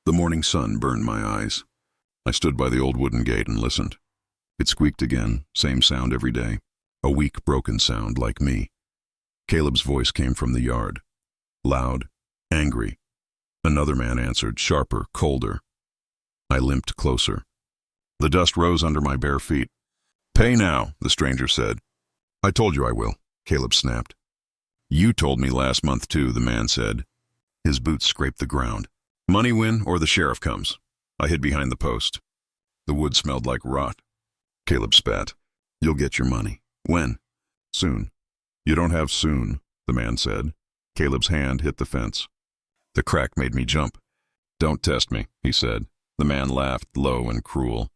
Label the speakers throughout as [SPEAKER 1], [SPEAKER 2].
[SPEAKER 1] The morning sun burned my eyes. I stood by the old wooden gate and listened. It squeaked again, same sound every day. A weak, broken sound like me. Caleb's voice came from the yard. Loud, angry. Another man answered, sharper, colder. I limped closer. The dust rose under my bare feet. "Pay now," the stranger said. "I told you I will," Caleb snapped. "You told me last month too," the man said. His boots scraped the ground. "Money, Wynn, or the sheriff comes." I hid behind the post. The wood smelled like rot. Caleb spat. "You'll get your money." "When?" "Soon." "You don't have soon," the man said. Caleb's hand hit the fence. The crack made me jump. "Don't test me," he said. The man laughed, low and cruel.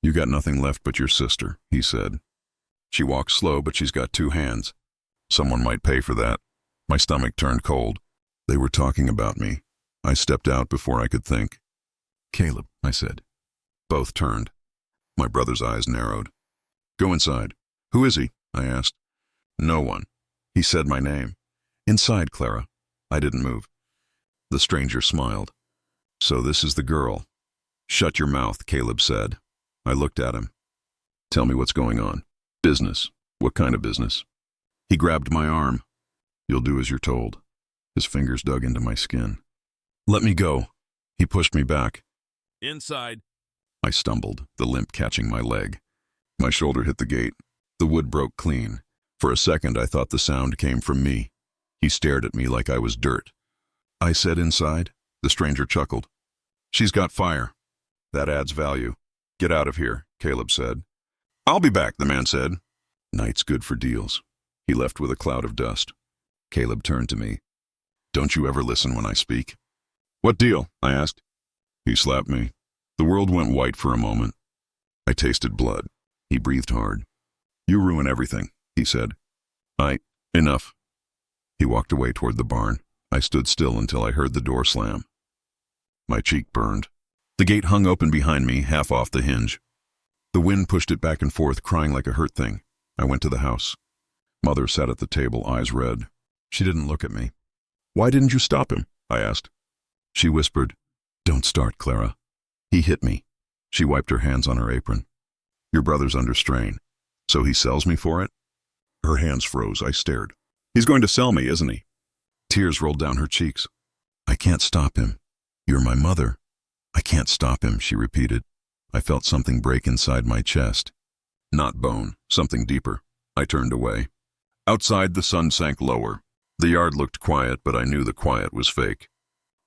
[SPEAKER 1] "You got nothing left but your sister," he said. "She walks slow, but she's got 2 hands. Someone might pay for that." My stomach turned cold. They were talking about me. I stepped out before I could think. "Caleb," I said. Both turned. My brother's eyes narrowed. "Go inside." "Who is he?" I asked. "No one." He said my name. "Inside, Clara." I didn't move. The stranger smiled. "So this is the girl." "Shut your mouth," Caleb said. I looked at him. "Tell me what's going on." "Business." "What kind of business?" He grabbed my arm. "You'll do as you're told." His fingers dug into my skin. "Let me go." He pushed me back.
[SPEAKER 2] "Inside."
[SPEAKER 1] I stumbled, the limp catching my leg. My shoulder hit the gate. The wood broke clean. For a second I thought the sound came from me. He stared at me like I was dirt. I said inside. The stranger chuckled. "She's got fire." "That adds value." "Get out of here," Caleb said. "I'll be back," the man said. "Night's good for deals." He left with a cloud of dust. Caleb turned to me. "Don't you ever listen when I speak?" "What deal?" I asked. He slapped me. The world went white for a moment. I tasted blood. He breathed hard. "You ruin everything," he said. Enough." He walked away toward the barn. I stood still until I heard the door slam. My cheek burned. The gate hung open behind me, half off the hinge. The wind pushed it back and forth, crying like a hurt thing. I went to the house. Mother sat at the table, eyes red. She didn't look at me. "Why didn't you stop him?" I asked. She whispered, "Don't start, Clara. He hit me." She wiped her hands on her apron. "Your brother's under strain. So he sells me for it?" Her hands froze. I stared. "He's going to sell me, isn't he?" Tears rolled down her cheeks. "I can't stop him. You're my mother." "I can't stop him," she repeated. I felt something break inside my chest. Not bone, something deeper. I turned away. Outside, the sun sank lower. The yard looked quiet, but I knew the quiet was fake.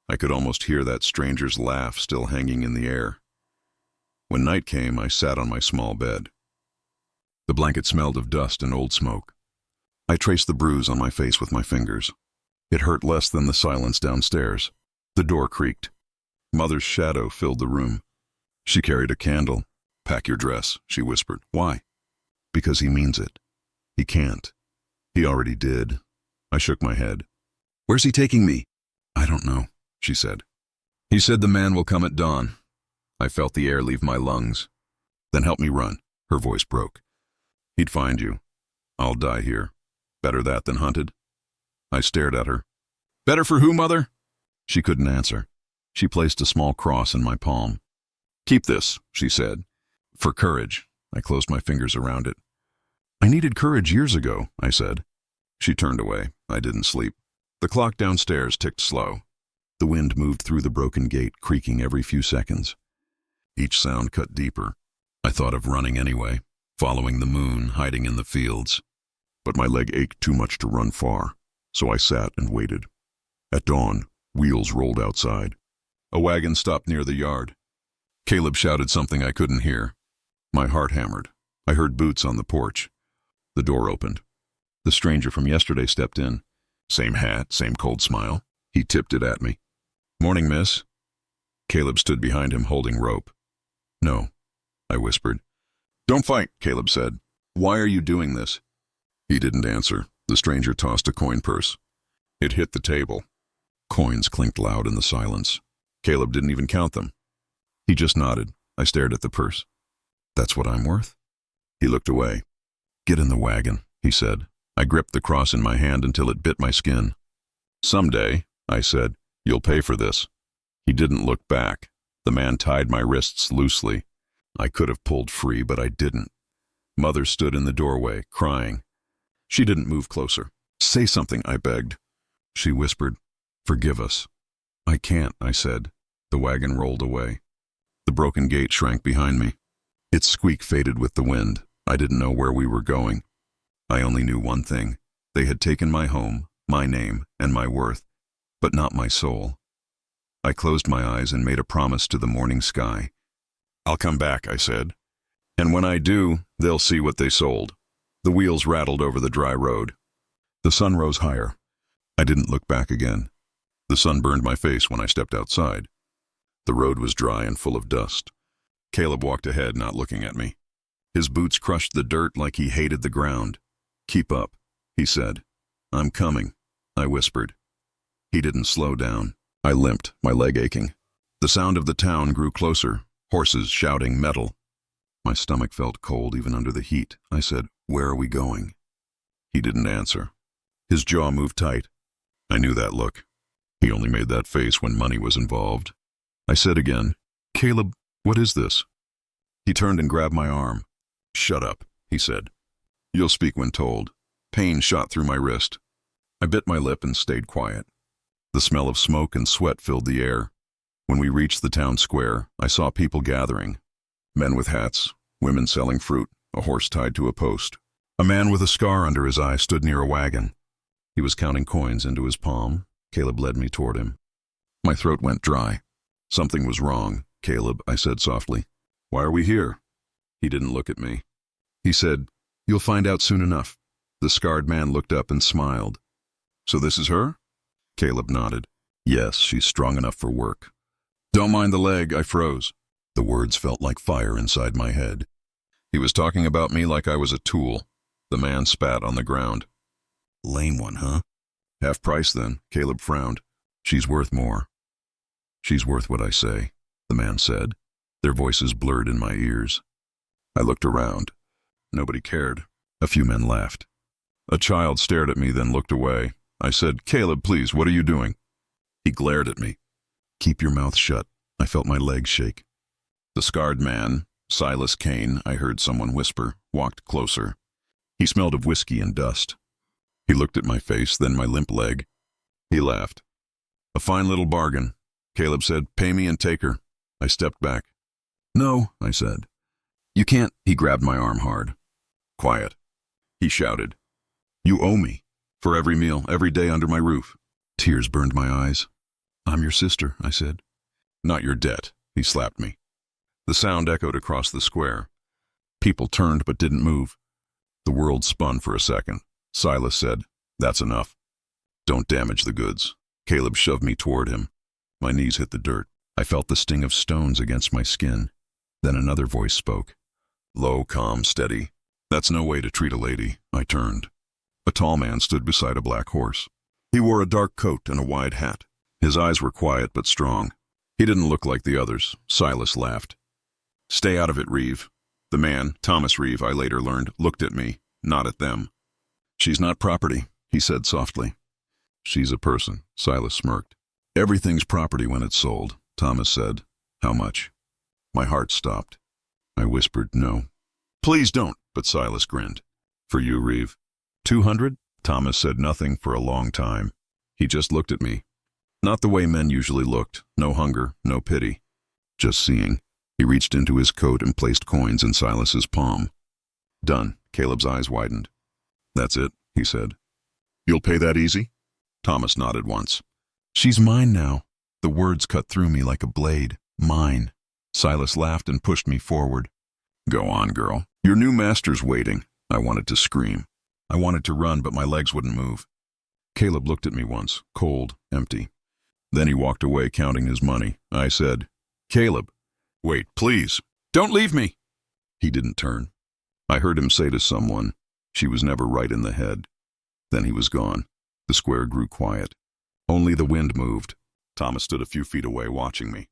[SPEAKER 1] I could almost hear that stranger's laugh still hanging in the air. When night came, I sat on my small bed. The blanket smelled of dust and old smoke. I traced the bruise on my face with my fingers. It hurt less than the silence downstairs. The door creaked. Mother's shadow filled the room. She carried a candle. "Pack your dress," she whispered. "Why?" "Because he means it. He can't. He already did." I shook my head. "Where's he taking me?" "I don't know," she said. "He said the man will come at dawn." I felt the air leave my lungs. "Then help me run." Her voice broke. "He'd find you. I'll die here. Better that than hunted." I stared at her. "Better for who, Mother?" She couldn't answer. She placed a small cross in my palm. "Keep this," she said. "For courage." I closed my fingers around it. "I needed courage years ago," I said. She turned away. I didn't sleep. The clock downstairs ticked slow. The wind moved through the broken gate, creaking every few seconds. Each sound cut deeper. I thought of running anyway, following the moon, hiding in the fields. But my leg ached too much to run far, so I sat and waited. At dawn, wheels rolled outside. A wagon stopped near the yard. Caleb shouted something I couldn't hear. My heart hammered. I heard boots on the porch. The door opened. The stranger from yesterday stepped in. Same hat, same cold smile. He tipped it at me. "Morning, miss." Caleb stood behind him holding rope. "No," I whispered. "Don't fight," Caleb said. "Why are you doing this?" He didn't answer. The stranger tossed a coin purse. It hit the table. Coins clinked loud in the silence. Caleb didn't even count them. He just nodded. I stared at the purse. "That's what I'm worth?" He looked away. "Get in the wagon," he said. I gripped the cross in my hand until it bit my skin. "Someday," I said, "you'll pay for this." He didn't look back. The man tied my wrists loosely. I could have pulled free, but I didn't. Mother stood in the doorway, crying. She didn't move closer. Say something, I begged. She whispered, "Forgive us." I can't, I said. The wagon rolled away. The broken gate shrank behind me. Its squeak faded with the wind. I didn't know where we were going. I only knew one thing. They had taken my home, my name, and my worth, but not my soul. I closed my eyes and made a promise to the morning sky. "I'll come back," I said. "And when I do, they'll see what they sold." The wheels rattled over the dry road. The sun rose higher. I didn't look back again. The sun burned my face when I stepped outside. The road was dry and full of dust. Caleb walked ahead, not looking at me. His boots crushed the dirt like he hated the ground. "Keep up," he said. "I'm coming," I whispered. He didn't slow down. I limped, my leg aching. The sound of the town grew closer, horses shouting metal. My stomach felt cold even under the heat. I said, "Where are we going?" He didn't answer. His jaw moved tight. I knew that look. He only made that face when money was involved. I said again, "Caleb, what is this?" He turned and grabbed my arm. "Shut up," he said. "You'll speak when told." Pain shot through my wrist. I bit my lip and stayed quiet. The smell of smoke and sweat filled the air. When we reached the town square, I saw people gathering. Men with hats, women selling fruit, a horse tied to a post. A man with a scar under his eye stood near a wagon. He was counting coins into his palm. Caleb led me toward him. My throat went dry. "Something was wrong, Caleb," I said softly. "Why are we here?" He didn't look at me. He said, "You'll find out soon enough." The scarred man looked up and smiled. "So this is her?" Caleb nodded. "Yes, she's strong enough for work." "Don't mind the leg," I froze. The words felt like fire inside my head. He was talking about me like I was a tool. The man spat on the ground. "Lame one, huh?" "Half price then," Caleb frowned. "She's worth more." "She's worth what I say," the man said. Their voices blurred in my ears. I looked around. Nobody cared. A few men laughed. A child stared at me, then looked away. I said, "Caleb, please, what are you doing?" He glared at me. "Keep your mouth shut." I felt my legs shake. The scarred man, Silas Kane, I heard someone whisper, walked closer. He smelled of whiskey and dust. He looked at my face, then my limp leg. He laughed. "A fine little bargain." Caleb said, "Pay me and take her." I stepped back. "No," I said. "You can't." He grabbed my arm hard. "Quiet," he shouted. "You owe me. For every meal, every day under my roof." Tears burned my eyes. "I'm your sister," I said. "Not your debt," he slapped me. The sound echoed across the square. People turned but didn't move. The world spun for a second. Silas said, "That's enough. Don't damage the goods." Caleb shoved me toward him. My knees hit the dirt. I felt the sting of stones against my skin. Then another voice spoke. Low, calm, steady. "That's no way to treat a lady." I turned. A tall man stood beside a black horse. He wore a dark coat and a wide hat. His eyes were quiet but strong. He didn't look like the others. Silas laughed. "Stay out of it, Reeve." The man, Thomas Reeve, I later learned, looked at me, not at them. "She's not property," he said softly. "She's a person," Silas smirked. "Everything's property when it's sold," Thomas said. "How much?" My heart stopped. I whispered, "No." "Please don't," but Silas grinned. "For you, Reeve." 200? Thomas said nothing for a long time. He just looked at me. Not the way men usually looked. No hunger, no pity. Just seeing. He reached into his coat and placed coins in Silas's palm. "Done." Caleb's eyes widened. "That's it," he said. "You'll pay that easy?" Thomas nodded once. "She's mine now." The words cut through me like a blade. Mine. Silas laughed and pushed me forward. "Go on, girl. Your new master's waiting." I wanted to scream. I wanted to run, but my legs wouldn't move. Caleb looked at me once, cold, empty. Then he walked away counting his money. I said, "Caleb, wait, please. Don't leave me." He didn't turn. I heard him say to someone, "She was never right in the head." Then he was gone. The square grew quiet. Only the wind moved. Thomas stood a few feet away watching me.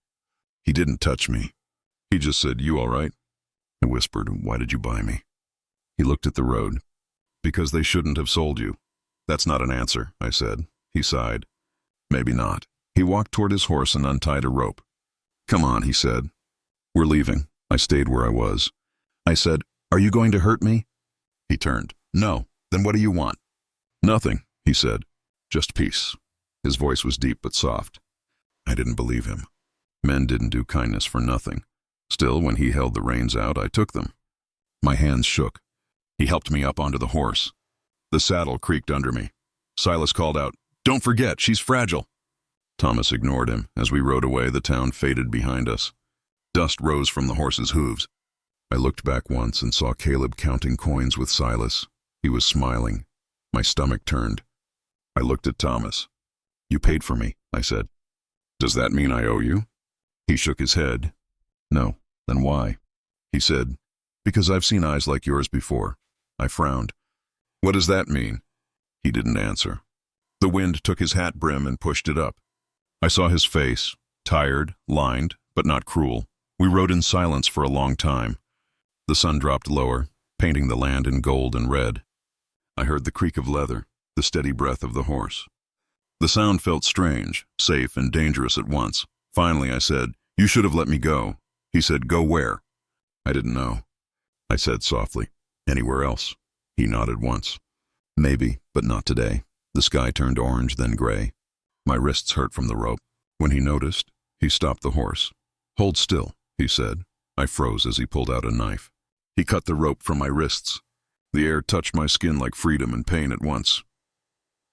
[SPEAKER 1] He didn't touch me. He just said, "You all right?" I whispered, "Why did you buy me?" He looked at the road. "Because they shouldn't have sold you." "That's not an answer," I said. He sighed. "Maybe not." He walked toward his horse and untied a rope. "Come on," he said. "We're leaving." I stayed where I was. I said, "Are you going to hurt me?" He turned. "No." "Then what do you want?" "Nothing," he said. "Just peace." His voice was deep but soft. I didn't believe him. Men didn't do kindness for nothing. Still, when he held the reins out, I took them. My hands shook. He helped me up onto the horse. The saddle creaked under me. Silas called out, "Don't forget, she's fragile." Thomas ignored him. As we rode away, the town faded behind us. Dust rose from the horse's hooves. I looked back once and saw Caleb counting coins with Silas. He was smiling. My stomach turned. I looked at Thomas. "You paid for me," I said. "Does that mean I owe you?" He shook his head. "No." "Then why?" He said, "Because I've seen eyes like yours before." I frowned. "What does that mean?" He didn't answer. The wind took his hat brim and pushed it up. I saw his face, tired, lined, but not cruel. We rode in silence for a long time. The sun dropped lower, painting the land in gold and red. I heard the creak of leather, the steady breath of the horse. The sound felt strange, safe, and dangerous at once. Finally, I said, "You should have let me go." He said, "Go where?" I didn't know. I said softly, "Anywhere else." He nodded once. "Maybe, but not today." The sky turned orange, then gray. My wrists hurt from the rope. When he noticed, he stopped the horse. "Hold still," he said. I froze as he pulled out a knife. He cut the rope from my wrists. The air touched my skin like freedom and pain at once.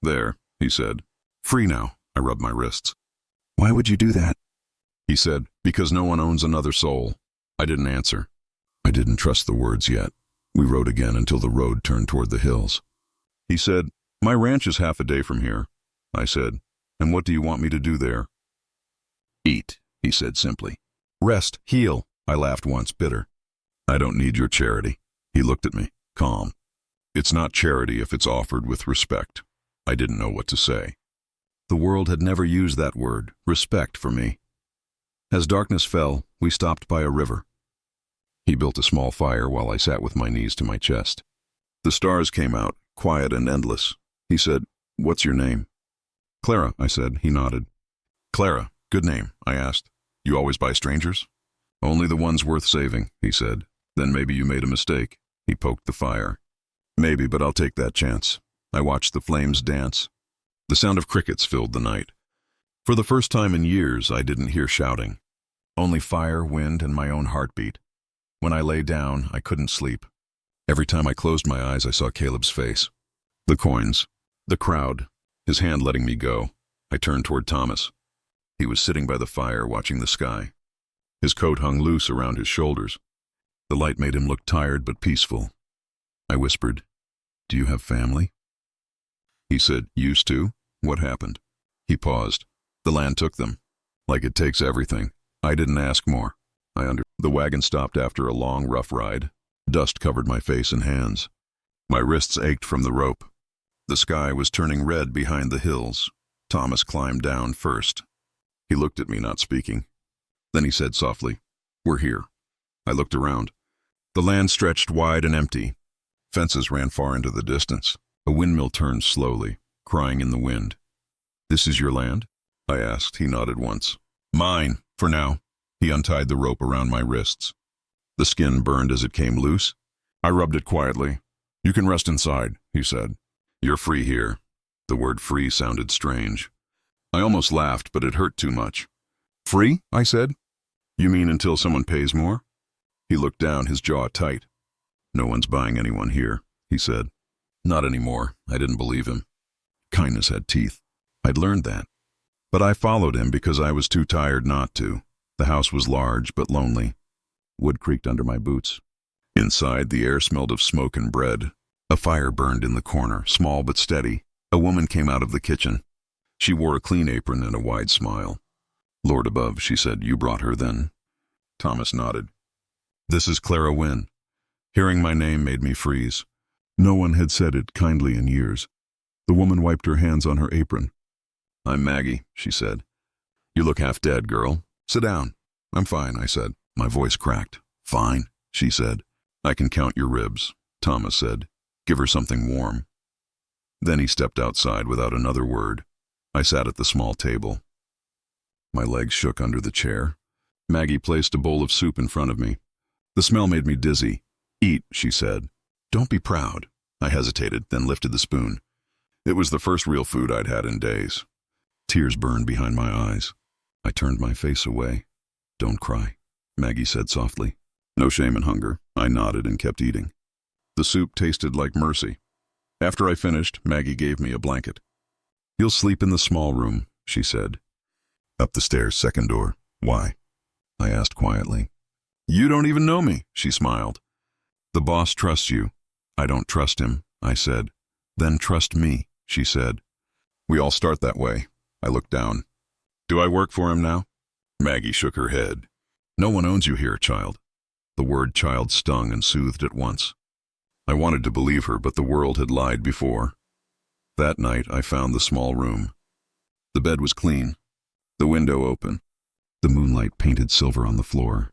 [SPEAKER 1] "There," he said. "Free now." I rubbed my wrists. "Why would you do that?" He said, "Because no one owns another soul." I didn't answer. I didn't trust the words yet. We rode again until the road turned toward the hills. He said, "My ranch is half a day from here." I said, "And what do you want me to do there?" "Eat," he said simply. "Rest, heal." I laughed once, bitter. "I don't need your charity." He looked at me, calm. "It's not charity if it's offered with respect." I didn't know what to say. The world had never used that word, respect, for me. As darkness fell, we stopped by a river. He built a small fire while I sat with my knees to my chest. The stars came out, quiet and endless. He said, "What's your name?" "Clara," I said. He nodded. "Clara, good name," I asked. "You always buy strangers?" "Only the ones worth saving," he said. "Then maybe you made a mistake." He poked the fire. "Maybe, but I'll take that chance." I watched the flames dance. The sound of crickets filled the night. For the first time in years, I didn't hear shouting. Only fire, wind, and my own heartbeat. When I lay down, I couldn't sleep. Every time I closed my eyes, I saw Caleb's face. The coins. The crowd. His hand letting me go. I turned toward Thomas. He was sitting by the fire, watching the sky. His coat hung loose around his shoulders. The light made him look tired but peaceful. I whispered, "Do you have family?" He said, "Used to." "What happened?" He paused. "The land took them. Like it takes everything." I didn't ask more. The wagon stopped after a long, rough ride. Dust covered my face and hands. My wrists ached from the rope. The sky was turning red behind the hills. Thomas climbed down first. He looked at me, not speaking. Then he said softly, "We're here." I looked around. The land stretched wide and empty. Fences ran far into the distance. A windmill turned slowly, crying in the wind. "This is your land?" I asked. He nodded once. "Mine, for now." He untied the rope around my wrists. The skin burned as it came loose. I rubbed it quietly. "You can rest inside," he said. "You're free here." The word free sounded strange. I almost laughed, but it hurt too much. "Free?" I said. "You mean until someone pays more?" He looked down, his jaw tight. "No one's buying anyone here," he said. Not anymore. I didn't believe him. Kindness had teeth. I'd learned that. But I followed him because I was too tired not to. The house was large but lonely. Wood creaked under my boots. Inside, the air smelled of smoke and bread. A fire burned in the corner, small but steady. A woman came out of the kitchen. She wore a clean apron and a wide smile. "Lord above," she said. "You brought her then?" Thomas nodded. "This is Clara Wynn." Hearing my name made me freeze. No one had said it kindly in years. The woman wiped her hands on her apron. "I'm Maggie," she said. "You look half dead, girl. Sit down." "I'm fine," I said. My voice cracked. "Fine," she said. "I can count your ribs," Thomas said. "Give her something warm." Then he stepped outside without another word. I sat at the small table. My legs shook under the chair. Maggie placed a bowl of soup in front of me. The smell made me dizzy. "Eat," she said. "Don't be proud." I hesitated, then lifted the spoon. It was the first real food I'd had in days. Tears burned behind my eyes. I turned my face away. "Don't cry," Maggie said softly. "No shame in hunger." I nodded and kept eating. The soup tasted like mercy. After I finished, Maggie gave me a blanket. "You'll sleep in the small room," she said. "Up the stairs, second door." "Why?" I asked quietly. "You don't even know me," she smiled. "The boss trusts you." "I don't trust him," I said. "Then trust me," she said. "We all start that way." I looked down. "Do I work for him now?" Maggie shook her head. "No one owns you here, child." The word child stung and soothed at once. I wanted to believe her, but the world had lied before. That night, I found the small room. The bed was clean, the window open, the moonlight painted silver on the floor.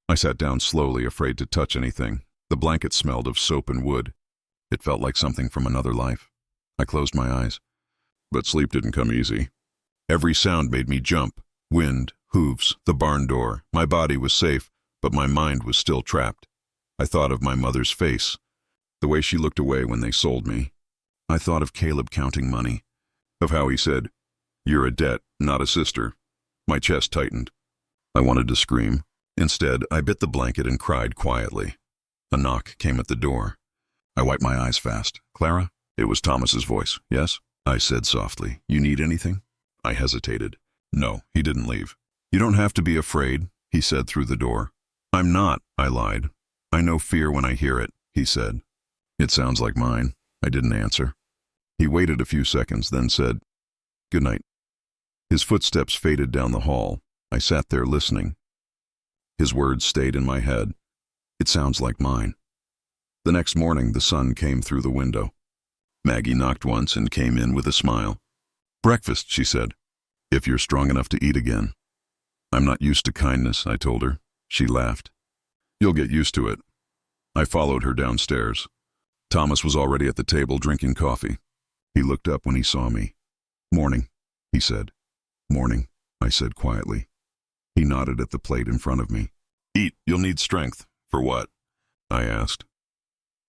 [SPEAKER 1] I sat down slowly, afraid to touch anything. The blanket smelled of soap and wood. It felt like something from another life. I closed my eyes. But sleep didn't come easy. Every sound made me jump. Wind, hooves, the barn door. My body was safe, but my mind was still trapped. I thought of my mother's face, the way she looked away when they sold me. I thought of Caleb counting money, of how he said, "You're a debt, not a sister." My chest tightened. I wanted to scream. Instead, I bit the blanket and cried quietly. A knock came at the door. I wiped my eyes fast. "Clara?" It was Thomas's voice. "Yes?" I said softly. "You need anything?" I hesitated. "No," he didn't leave. "You don't have to be afraid," he said through the door. "I'm not," I lied. "I know fear when I hear it," he said. "It sounds like mine." I didn't answer. He waited a few seconds, then said, "Good night." His footsteps faded down the hall. I sat there listening. His words stayed in my head. "It sounds like mine." The next morning, the sun came through the window. Maggie knocked once and came in with a smile. "Breakfast," she said, "if you're strong enough to eat again." "I'm not used to kindness," I told her. She laughed. "You'll get used to it." I followed her downstairs. Thomas was already at the table drinking coffee. He looked up when he saw me. "Morning," he said. "Morning," I said quietly. He nodded at the plate in front of me. "Eat, you'll need strength." "For what?" I asked.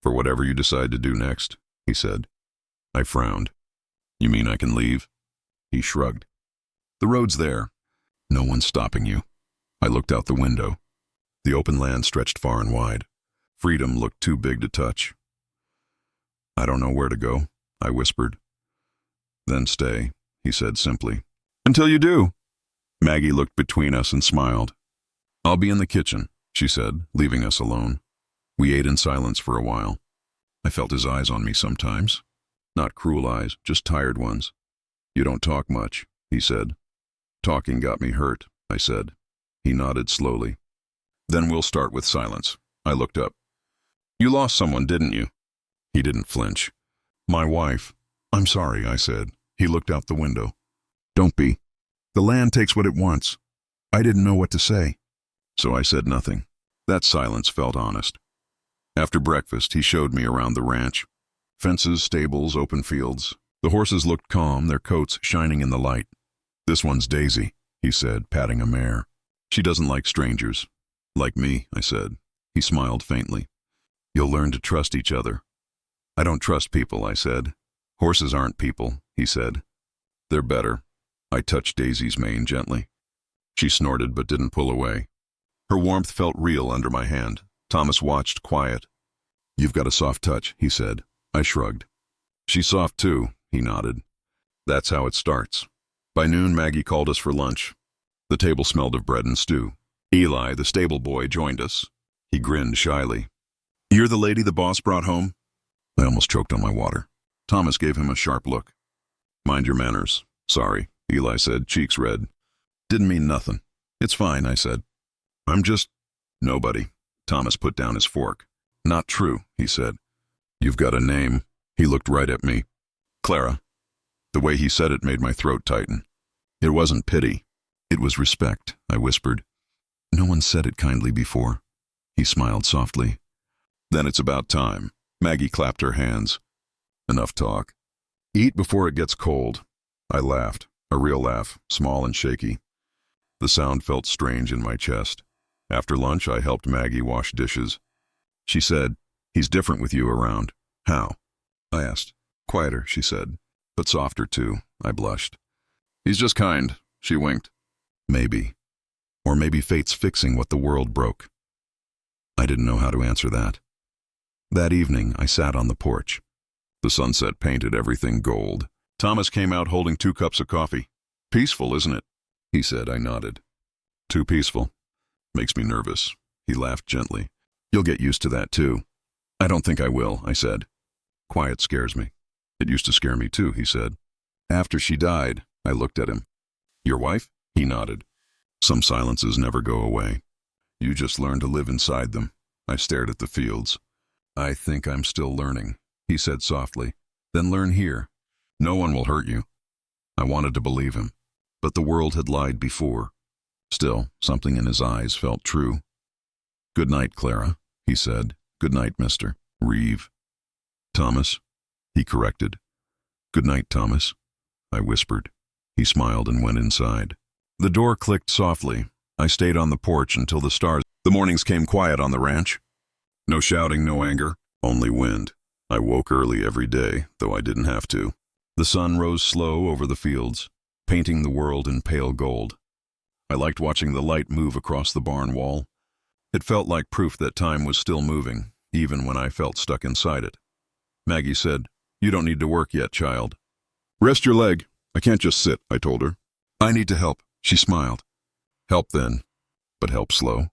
[SPEAKER 1] "For whatever you decide to do next," he said. I frowned. "You mean I can leave?" He shrugged. "The road's there. No one's stopping you." I looked out the window. The open land stretched far and wide. Freedom looked too big to touch. "I don't know where to go," I whispered. "Then stay," he said simply. "Until you do." Maggie looked between us and smiled. "I'll be in the kitchen," she said, leaving us alone. We ate in silence for a while. I felt his eyes on me sometimes. Not cruel eyes, just tired ones. "You don't talk much," he said. "Talking got me hurt," I said. He nodded slowly. "Then we'll start with silence." I looked up. "You lost someone, didn't you?" He didn't flinch. "My wife." "I'm sorry," I said. He looked out the window. "Don't be. The land takes what it wants." I didn't know what to say, so I said nothing. That silence felt honest. After breakfast, he showed me around the ranch. Fences, stables, open fields. The horses looked calm, their coats shining in the light. "This one's Daisy," he said, patting a mare. "She doesn't like strangers." "Like me," I said. He smiled faintly. "You'll learn to trust each other." "I don't trust people," I said. "Horses aren't people," he said. "They're better." I touched Daisy's mane gently. She snorted but didn't pull away. Her warmth felt real under my hand. Thomas watched, quiet. "You've got a soft touch," he said. I shrugged. "She's soft too," he nodded. That's how it starts. By noon, Maggie called us for lunch. The table smelled of bread and stew. Eli, the stable boy, joined us. He grinned shyly. "You're the lady the boss brought home?" I almost choked on my water. Thomas gave him a sharp look. "Mind your manners." "Sorry," Eli said, cheeks red. "Didn't mean nothing." "It's fine," I said. "I'm just—" "Nobody." Thomas put down his fork. "Not true," he said. "You've got a name." He looked right at me. "Clara." The way he said it made my throat tighten. It wasn't pity. It was respect, I whispered. "No one said it kindly before." He smiled softly. "Then it's about time." Maggie clapped her hands. "Enough talk. Eat before it gets cold." I laughed, a real laugh, small and shaky. The sound felt strange in my chest. After lunch, I helped Maggie wash dishes. She said, "He's different with you around." "How?" I asked. "Quieter," she said, "but softer too." I blushed. "He's just kind," she winked. Maybe. Or maybe fate's fixing what the world broke. I didn't know how to answer that. That evening, I sat on the porch. The sunset painted everything gold. Thomas came out holding 2 cups of coffee. "Peaceful, isn't it?" he said. I nodded. "Too peaceful. Makes me nervous." He laughed gently. "You'll get used to that too." "I don't think I will," I said. "Quiet scares me." "It used to scare me too," he said. "After she died," I looked at him. "Your wife?" He nodded. "Some silences never go away. You just learn to live inside them." I stared at the fields. "I think I'm still learning," he said softly. "Then learn here. No one will hurt you." I wanted to believe him, but the world had lied before. Still, something in his eyes felt true. "Good night, Clara," he said. "Good night, Mr. Reeve." "Thomas," he corrected. "Good night, Thomas," I whispered. He smiled and went inside. The door clicked softly. I stayed on the porch until the stars. The mornings came quiet on the ranch. No shouting, no anger, only wind. I woke early every day, though I didn't have to. The sun rose slow over the fields, painting the world in pale gold. I liked watching the light move across the barn wall. It felt like proof that time was still moving, even when I felt stuck inside it. Maggie said, "You don't need to work yet, child." "Rest your leg. I can't just sit," I told her. "I need to help." She smiled. "Help then, but help slow."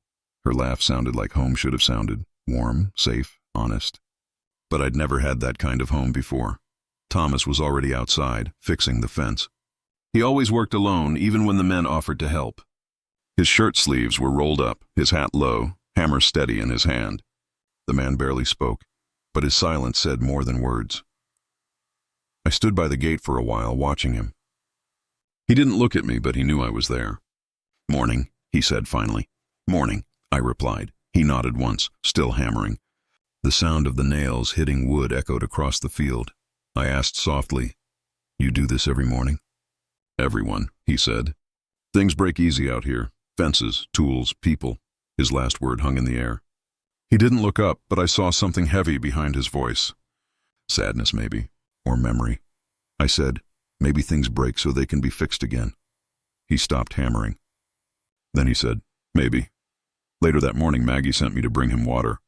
[SPEAKER 1] Her laugh sounded like home should have sounded, warm, safe, honest. But I'd never had that kind of home before. Thomas was already outside, fixing the fence. He always worked alone, even when the men offered to help. His shirt sleeves were rolled up, his hat low, hammer steady in his hand. The man barely spoke, but his silence said more than words. I stood by the gate for a while, watching him. He didn't look at me, but he knew I was there. "Morning," he said finally. "Morning," I replied. He nodded once, still hammering. The sound of the nails hitting wood echoed across the field. I asked softly, "You do this every morning?" "Everyone," he said. "Things break easy out here. Fences, tools, people." His last word hung in the air. He didn't look up, but I saw something heavy behind his voice. Sadness, maybe, or memory. I said, "Maybe things break so they can be fixed again." He stopped hammering. Then he said, "Maybe." Later that morning, Maggie sent me to bring him water.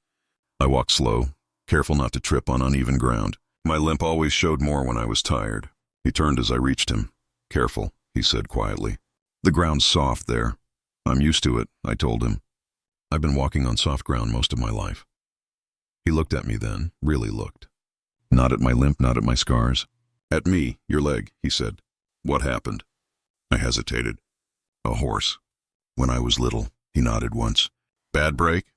[SPEAKER 1] I walked slow, careful not to trip on uneven ground. My limp always showed more when I was tired. He turned as I reached him. "Careful," he said quietly. "The ground's soft there." "I'm used to it," I told him. "I've been walking on soft ground most of my life." He looked at me then, really looked. Not at my limp, not at my scars. "At me, your leg," he said. "What happened?" I hesitated. "A horse. When I was little," he nodded once. "Bad break?"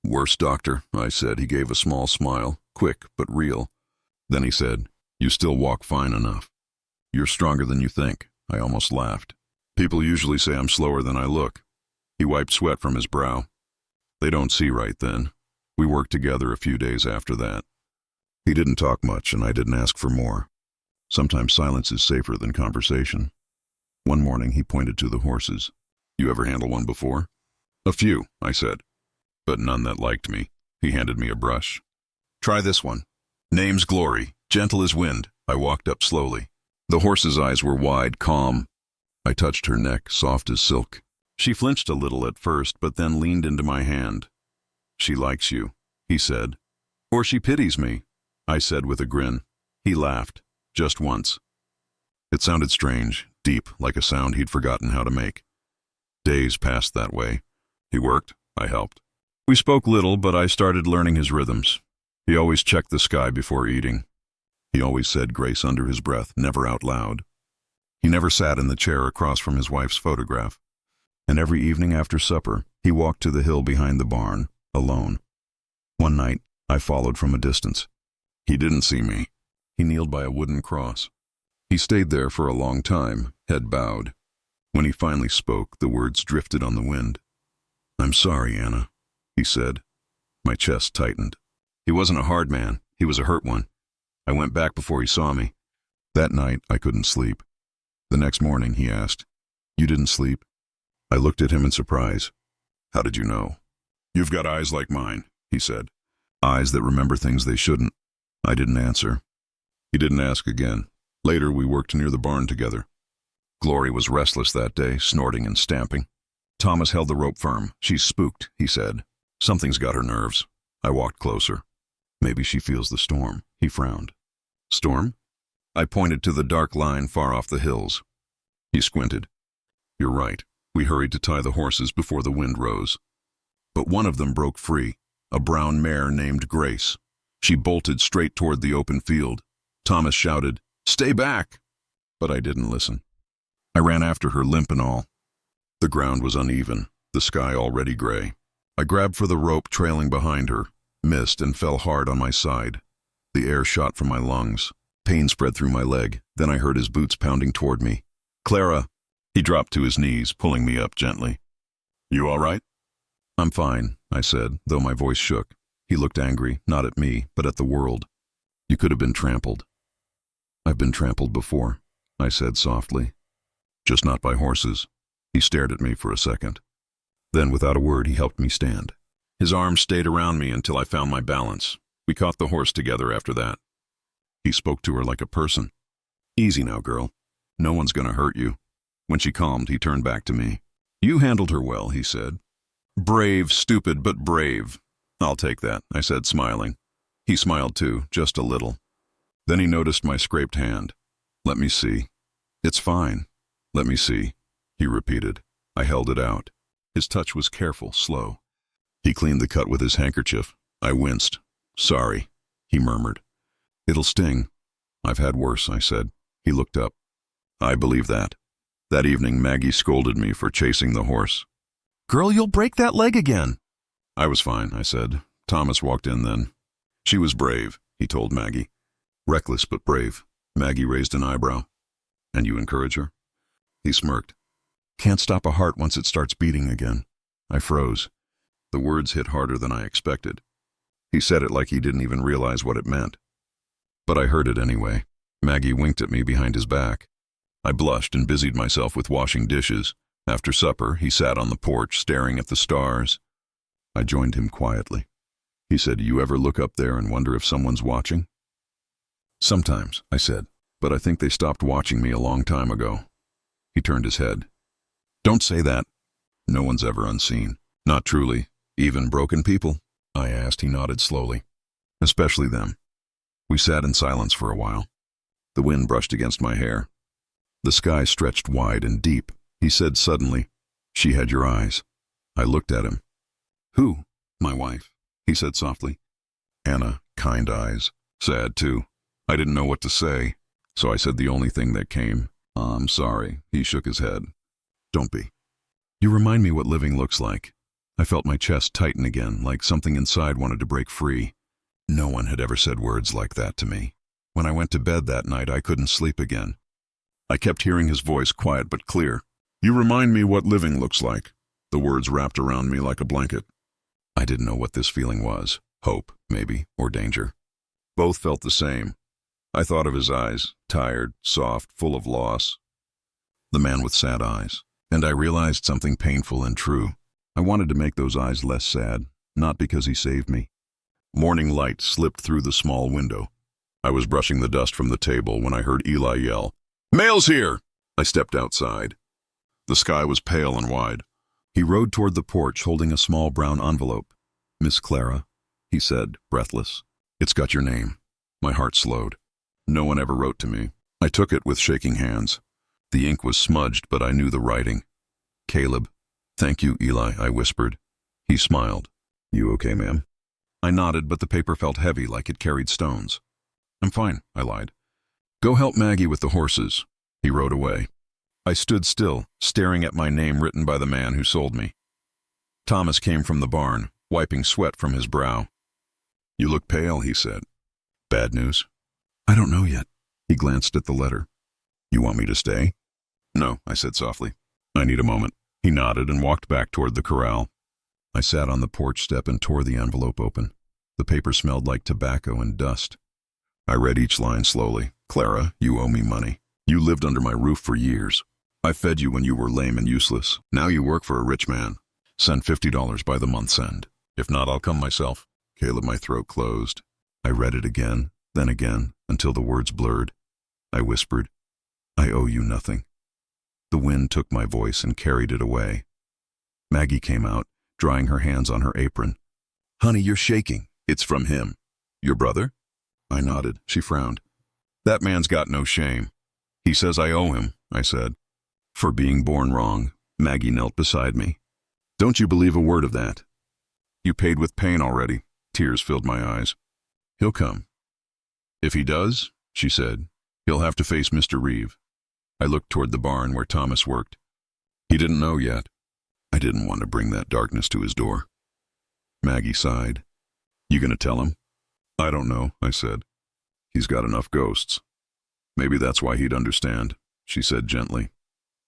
[SPEAKER 1] "Worse, doctor," I said. He gave a small smile, quick but real. Then he said, "You still walk fine enough. You're stronger than you think." I almost laughed. "People usually say I'm slower than I look." He wiped sweat from his brow. "They don't see right then." We worked together a few days after that. He didn't talk much, and I didn't ask for more. Sometimes silence is safer than conversation. One morning he pointed to the horses. "You ever handle one before?" "A few," I said, "but none that liked me." He handed me a brush. "Try this one. Name's Glory, gentle as wind." I walked up slowly. The horse's eyes were wide, calm. I touched her neck, soft as silk. She flinched a little at first, but then leaned into my hand. "She likes you," he said. "Or she pities me," I said with a grin. He laughed, just once. It sounded strange, deep, like a sound he'd forgotten how to make. Days passed that way. He worked, I helped. We spoke little, but I started learning his rhythms. He always checked the sky before eating. He always said grace under his breath, never out loud. He never sat in the chair across from his wife's photograph. And every evening after supper, he walked to the hill behind the barn, alone. One night, I followed from a distance. He didn't see me. He kneeled by a wooden cross. He stayed there for a long time, head bowed. When he finally spoke, the words drifted on the wind. "I'm sorry, Anna," he said. My chest tightened. He wasn't a hard man. He was a hurt one. I went back before he saw me. That night, I couldn't sleep. The next morning, he asked, "You didn't sleep?" I looked at him in surprise. How did you know? You've got eyes like mine, he said. Eyes that remember things they shouldn't. I didn't answer. He didn't ask again. Later, we worked near the barn together. Glory was restless that day, snorting and stamping. Thomas held the rope firm. She's spooked, he said. Something's got her nerves. I walked closer. Maybe she feels the storm, he frowned. Storm? I pointed to the dark line far off the hills. He squinted. You're right. We hurried to tie the horses before the wind rose. But one of them broke free, a brown mare named Grace. She bolted straight toward the open field. Thomas shouted, "Stay back!" But I didn't listen. I ran after her, limp and all. The ground was uneven, the sky already gray. I grabbed for the rope trailing behind her, missed and fell hard on my side. The air shot from my lungs. Pain spread through my leg. Then I heard his boots pounding toward me. "Clara!" He dropped to his knees, pulling me up gently. "You all right?" "I'm fine," I said, though my voice shook. He looked angry, not at me, but at the world. "You could have been trampled." "I've been trampled before," I said softly. "Just not by horses." He stared at me for a second. Then, without a word, he helped me stand. His arms stayed around me until I found my balance. We caught the horse together after that. He spoke to her like a person. "Easy now, girl. No one's gonna hurt you." When she calmed, he turned back to me. "You handled her well," he said. "Brave, stupid, but brave." "I'll take that," I said, smiling. He smiled too, just a little. Then he noticed my scraped hand. "Let me see." "It's fine." "Let me see," he repeated. I held it out. His touch was careful, slow. He cleaned the cut with his handkerchief. I winced. "Sorry," he murmured. "It'll sting." "I've had worse," I said. He looked up. "I believe that." That evening, Maggie scolded me for chasing the horse. "Girl, you'll break that leg again." I was fine, I said. Thomas walked in then. "She was brave," he told Maggie. "Reckless but brave." Maggie raised an eyebrow. "And you encourage her?" He smirked. "Can't stop a heart once it starts beating again." I froze. The words hit harder than I expected. He said it like he didn't even realize what it meant. But I heard it anyway. Maggie winked at me behind his back. I blushed and busied myself with washing dishes. After supper, he sat on the porch, staring at the stars. I joined him quietly. He said, "You ever look up there and wonder if someone's watching?" "Sometimes," I said, "but I think they stopped watching me a long time ago." He turned his head. "Don't say that." "No one's ever unseen." "Not truly. Even broken people?" I asked. He nodded slowly. "Especially them." We sat in silence for a while. The wind brushed against my hair. The sky stretched wide and deep. He said suddenly, "She had your eyes." I looked at him. "Who?" "My wife," he said softly. "Anna, kind eyes. Sad, too." I didn't know what to say, so I said the only thing that came. "I'm sorry." He shook his head. "Don't be. You remind me what living looks like." I felt my chest tighten again, like something inside wanted to break free. No one had ever said words like that to me. When I went to bed that night, I couldn't sleep again. I kept hearing his voice, quiet but clear. "You remind me what living looks like." The words wrapped around me like a blanket. I didn't know what this feeling was. Hope, maybe, or danger. Both felt the same. I thought of his eyes, tired, soft, full of loss. The man with sad eyes. And I realized something painful and true. I wanted to make those eyes less sad, not because he saved me. Morning light slipped through the small window. I was brushing the dust from the table when I heard Eli yell, "Mail's here!" I stepped outside. The sky was pale and wide. He rode toward the porch holding a small brown envelope. "Miss Clara," he said, breathless. "It's got your name." My heart slowed. No one ever wrote to me. I took it with shaking hands. The ink was smudged, but I knew the writing. "Caleb." "Thank you, Eli," I whispered. He smiled. "You okay, ma'am?" I nodded, but the paper felt heavy, like it carried stones. "I'm fine," I lied. "Go help Maggie with the horses." He rode away. I stood still, staring at my name written by the man who sold me. Thomas came from the barn, wiping sweat from his brow. "You look pale," he said. "Bad news?" "I don't know yet." He glanced at the letter. "You want me to stay?" "No," I said softly. "I need a moment." He nodded and walked back toward the corral. I sat on the porch step and tore the envelope open. The paper smelled like tobacco and dust. I read each line slowly. "Clara, you owe me money. You lived under my roof for years. I fed you when you were lame and useless. Now you work for a rich man. Send $50 by the month's end. If not, I'll come myself. Caleb, my throat closed. I read it again, then again, until the words blurred. I whispered, I owe you nothing. The wind took my voice and carried it away. Maggie came out, drying her hands on her apron. Honey, you're shaking. It's from him. Your brother? I nodded. She frowned. That man's got no shame. He says I owe him, I said. For being born wrong. Maggie knelt beside me. Don't you believe a word of that? You paid with pain already. Tears filled my eyes. He'll come. If he does, she said, he'll have to face Mr. Reeve. I looked toward the barn where Thomas worked. He didn't know yet. I didn't want to bring that darkness to his door. Maggie sighed. You gonna tell him? I don't know, I said. He's got enough ghosts. Maybe that's why he'd understand, she said gently.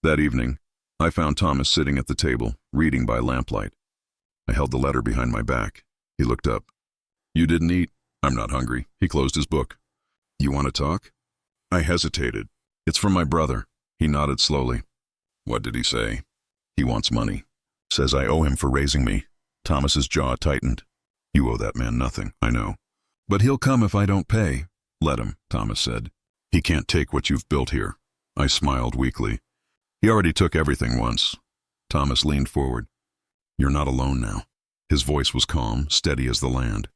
[SPEAKER 1] That evening, I found Thomas sitting at the table, reading by lamplight. I held the letter behind my back. He looked up. You didn't eat? I'm not hungry. He closed his book. You want to talk? I hesitated. It's from my brother. He nodded slowly. What did he say? He wants money. Says I owe him for raising me. Thomas's jaw tightened. You owe that man nothing, I know. But he'll come if I don't pay. Let him, Thomas said. He can't take what you've built here. I smiled weakly. He already took everything once. Thomas leaned forward. You're not alone now. His voice was calm, steady as the land.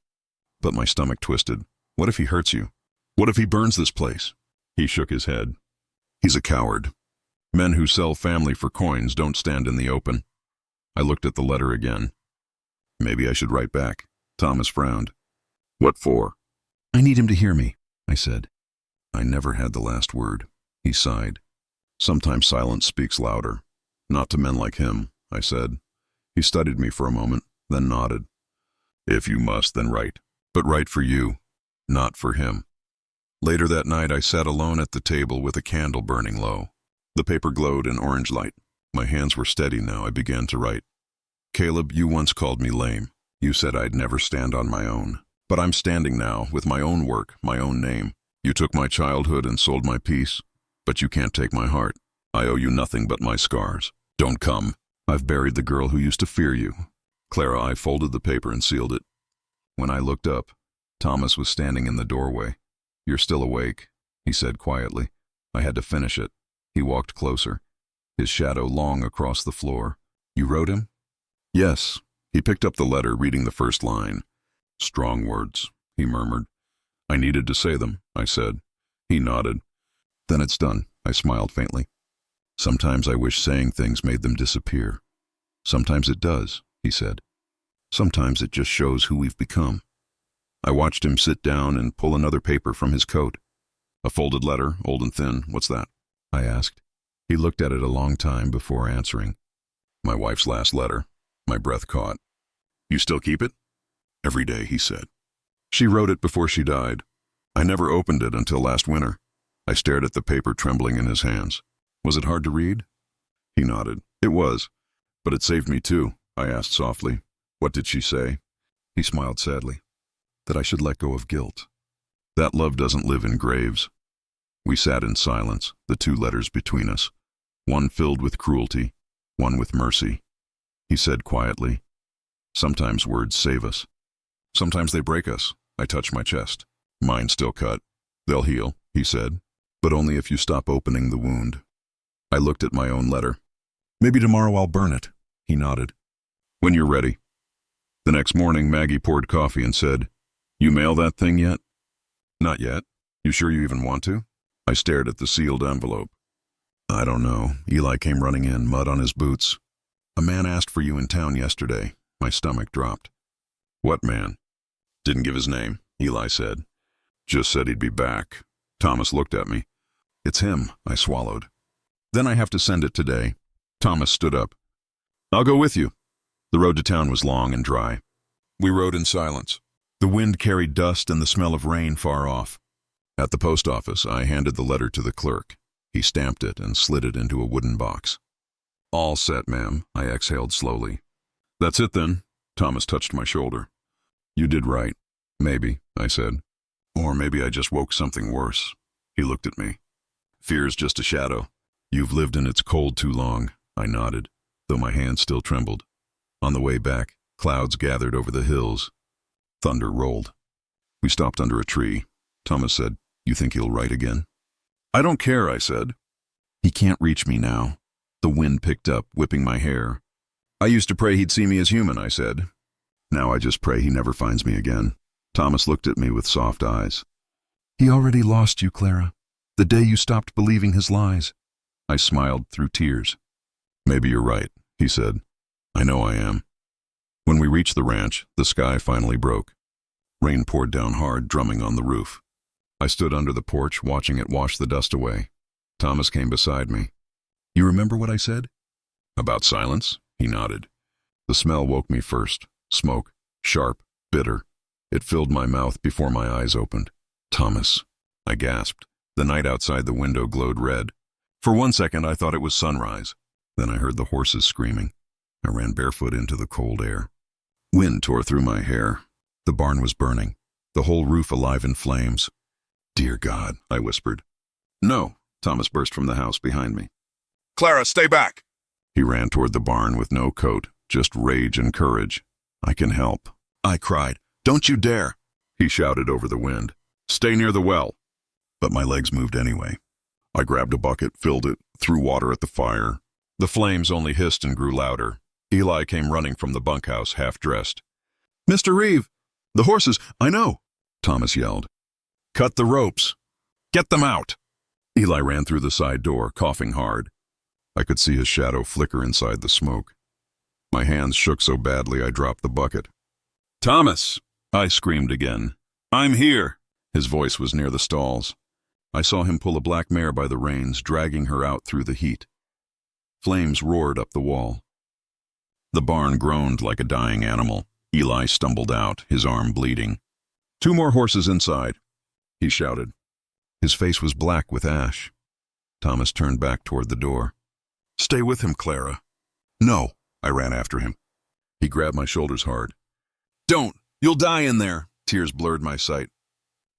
[SPEAKER 1] But my stomach twisted. What if he hurts you? What if he burns this place? He shook his head. He's a coward. Men who sell family for coins don't stand in the open. I looked at the letter again. Maybe I should write back. Thomas frowned. What for? I need him to hear me, I said. I never had the last word. He sighed. Sometimes silence speaks louder. Not to men like him, I said. He studied me for a moment, then nodded. If you must, then write. But write for you, not for him. Later that night, I sat alone at the table with a candle burning low. The paper glowed in orange light. My hands were steady now. I began to write. Caleb, you once called me lame. You said I'd never stand on my own. But I'm standing now, with my own work, my own name. You took my childhood and sold my peace. But you can't take my heart. I owe you nothing but my scars. Don't come. I've buried the girl who used to fear you. Clara, I folded the paper and sealed it. When I looked up, Thomas was standing in the doorway. You're still awake, he said quietly. I had to finish it. He walked closer, his shadow long across the floor. You wrote him? Yes. He picked up the letter, reading the first line. Strong words, he murmured. I needed to say them, I said. He nodded. Then it's done, I smiled faintly. Sometimes I wish saying things made them disappear. Sometimes it does, he said. Sometimes it just shows who we've become. I watched him sit down and pull another paper from his coat. A folded letter, old and thin. What's that? I asked. He looked at it a long time before answering. My wife's last letter. My breath caught. You still keep it? Every day, he said. She wrote it before she died. I never opened it until last winter. I stared at the paper trembling in his hands. Was it hard to read? He nodded. It was. But it saved me too, I asked softly. What did she say? He smiled sadly. That I should let go of guilt. That love doesn't live in graves. We sat in silence, the two letters between us. One filled with cruelty, one with mercy. He said quietly, sometimes words save us. Sometimes they break us. I touched my chest. Mine still cut. They'll heal, he said, but only if you stop opening the wound. I looked at my own letter. Maybe tomorrow I'll burn it, he nodded. When you're ready. The next morning, Maggie poured coffee and said, You mail that thing yet? Not yet. You sure you even want to? I stared at the sealed envelope. I don't know. Eli came running in, mud on his boots. A man asked for you in town yesterday. My stomach dropped. What man? Didn't give his name, Eli said. Just said he'd be back. Thomas looked at me. It's him, I swallowed. Then I have to send it today. Thomas stood up. I'll go with you. The road to town was long and dry. We rode in silence. The wind carried dust and the smell of rain far off. At the post office, I handed the letter to the clerk. He stamped it and slid it into a wooden box. All set, ma'am, I exhaled slowly. That's it then. Thomas touched my shoulder. You did right. Maybe, I said. Or maybe I just woke something worse. He looked at me. Fear's just a shadow. You've lived in its cold too long, I nodded, though my hand still trembled. On the way back, clouds gathered over the hills. Thunder rolled. We stopped under a tree. Thomas said, "You think he'll write again?" "I don't care," I said. "He can't reach me now." The wind picked up, whipping my hair. "I used to pray he'd see me as human," I said. "Now I just pray he never finds me again." Thomas looked at me with soft eyes. "He already lost you, Clara. The day you stopped believing his lies." I smiled through tears. "Maybe you're right," he said. "I know I am." When we reached the ranch, the sky finally broke. Rain poured down hard, drumming on the roof. I stood under the porch, watching it wash the dust away. Thomas came beside me. "You remember what I said?" "About silence?" He nodded. The smell woke me first. Smoke, sharp, bitter. It filled my mouth before my eyes opened. "Thomas," I gasped. The night outside the window glowed red. For 1 second I thought it was sunrise. Then I heard the horses screaming. I ran barefoot into the cold air. Wind tore through my hair. The barn was burning, the whole roof alive in flames. "Dear God," I whispered. "No," Thomas burst from the house behind me. "Clara, stay back!" He ran toward the barn with no coat, just rage and courage. "I can help," I cried. "Don't you dare!" He shouted over the wind. "Stay near the well." But my legs moved anyway. I grabbed a bucket, filled it, threw water at the fire. The flames only hissed and grew louder. Eli came running from the bunkhouse, half-dressed. "Mr. Reeve, the horses, I know," Thomas yelled. "Cut the ropes. Get them out." Eli ran through the side door, coughing hard. I could see his shadow flicker inside the smoke. My hands shook so badly I dropped the bucket. "Thomas!" I screamed again. "I'm here!" His voice was near the stalls. I saw him pull a black mare by the reins, dragging her out through the heat. Flames roared up the wall. The barn groaned like a dying animal. Eli stumbled out, his arm bleeding. "2 more horses inside," he shouted. His face was black with ash. Thomas turned back toward the door. "Stay with him, Clara." "No," I ran after him. He grabbed my shoulders hard. "Don't! You'll die in there!" Tears blurred my sight.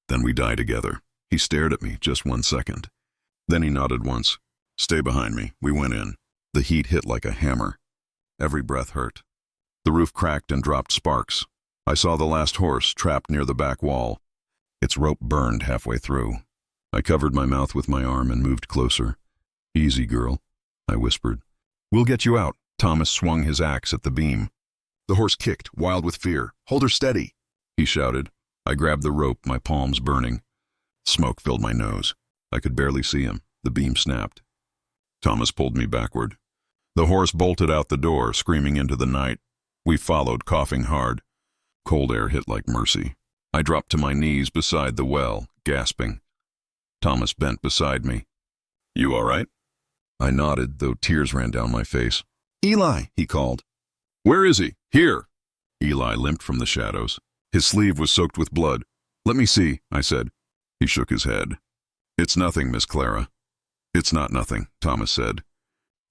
[SPEAKER 1] Then we died together. He stared at me just 1 second. Then he nodded once. "Stay behind me." We went in. The heat hit like a hammer. Every breath hurt. The roof cracked and dropped sparks. I saw the last horse trapped near the back wall. Its rope burned halfway through. I covered my mouth with my arm and moved closer. "Easy, girl," I whispered. "We'll get you out." Thomas swung his axe at the beam. The horse kicked, wild with fear. "Hold her steady," he shouted. I grabbed the rope, my palms burning. Smoke filled my nose. I could barely see him. The beam snapped. Thomas pulled me backward. The horse bolted out the door, screaming into the night. We followed, coughing hard. Cold air hit like mercy. I dropped to my knees beside the well, gasping. Thomas bent beside me. "You all right?" I nodded, though tears ran down my face. "Eli," he called. "Where is he?" "Here." Eli limped from the shadows. His sleeve was soaked with blood. "Let me see," I said. He shook his head. "It's nothing, Miss Clara." "It's not nothing," Thomas said.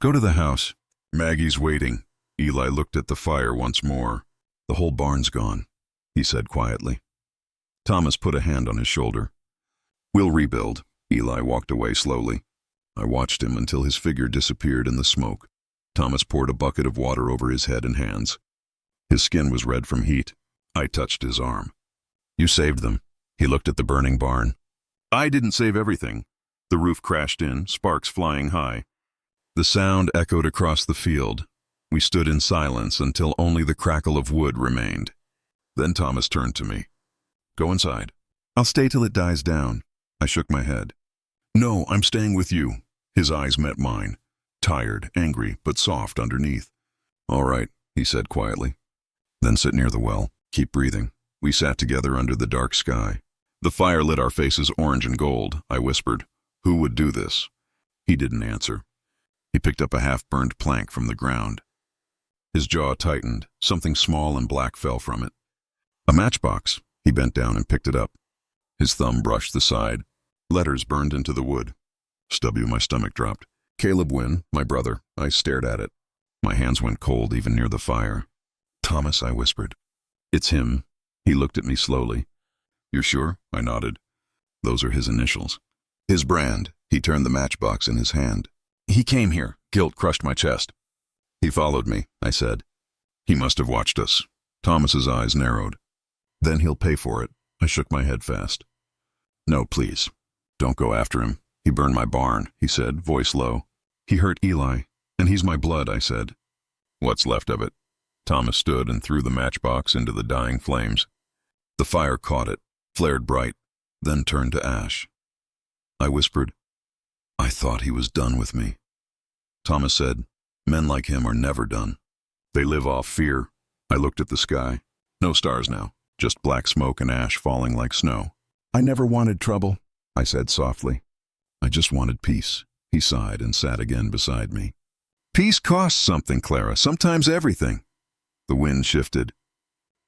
[SPEAKER 1] "Go to the house. Maggie's waiting." Eli looked at the fire once more. "The whole barn's gone," he said quietly. Thomas put a hand on his shoulder. "We'll rebuild." Eli walked away slowly. I watched him until his figure disappeared in the smoke. Thomas poured a bucket of water over his head and hands. His skin was red from heat. I touched his arm. "You saved them." He looked at the burning barn. "I didn't save everything." The roof crashed in, sparks flying high. The sound echoed across the field. We stood in silence until only the crackle of wood remained. Then Thomas turned to me. "Go inside." "I'll stay till it dies down." I shook my head. "No, I'm staying with you." His eyes met mine. Tired, angry, but soft underneath. "All right," he said quietly. "Then sit near the well. Keep breathing." We sat together under the dark sky. The fire lit our faces orange and gold. I whispered, "Who would do this?" He didn't answer. He picked up a half-burned plank from the ground. His jaw tightened. Something small and black fell from it. "A matchbox." He bent down and picked it up. His thumb brushed the side. Letters burned into the wood. My stomach dropped. "Caleb Wynn, my brother." I stared at it. My hands went cold even near the fire. "Thomas," I whispered. "It's him." He looked at me slowly. "You're sure?" I nodded. "Those are his initials." "His brand." He turned the matchbox in his hand. He came here. Guilt crushed my chest. He followed me, I said. He must have watched us. Thomas's eyes narrowed. Then he'll pay for it. I shook my head fast. No, please. Don't go after him. He burned my barn, he said, voice low. He hurt Eli, and he's my blood, I said. What's left of it? Thomas stood and threw the matchbox into the dying flames. The fire caught it, flared bright, then turned to ash. I whispered, I thought he was done with me. Thomas said, men like him are never done. They live off fear. I looked at the sky. No stars now, just black smoke and ash falling like snow. I never wanted trouble, I said softly. I just wanted peace. He sighed and sat again beside me. Peace costs something, Clara, sometimes everything. The wind shifted.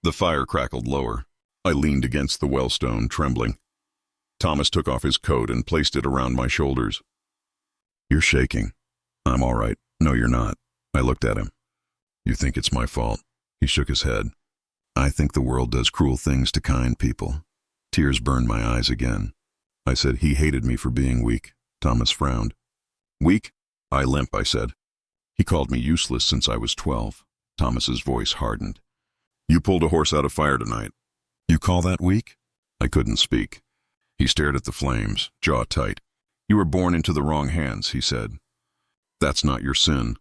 [SPEAKER 1] The fire crackled lower. I leaned against the wellstone, trembling. Thomas took off his coat and placed it around my shoulders. You're shaking. I'm all right. No, you're not. I looked at him. You think it's my fault? He shook his head. I think the world does cruel things to kind people. Tears burned my eyes again. I said he hated me for being weak. Thomas frowned. Weak? I limp, I said. He called me useless since I was 12. Thomas's voice hardened. You pulled a horse out of fire tonight. You call that weak? I couldn't speak. He stared at the flames, jaw tight. You were born into the wrong hands, he said. That's not your sin.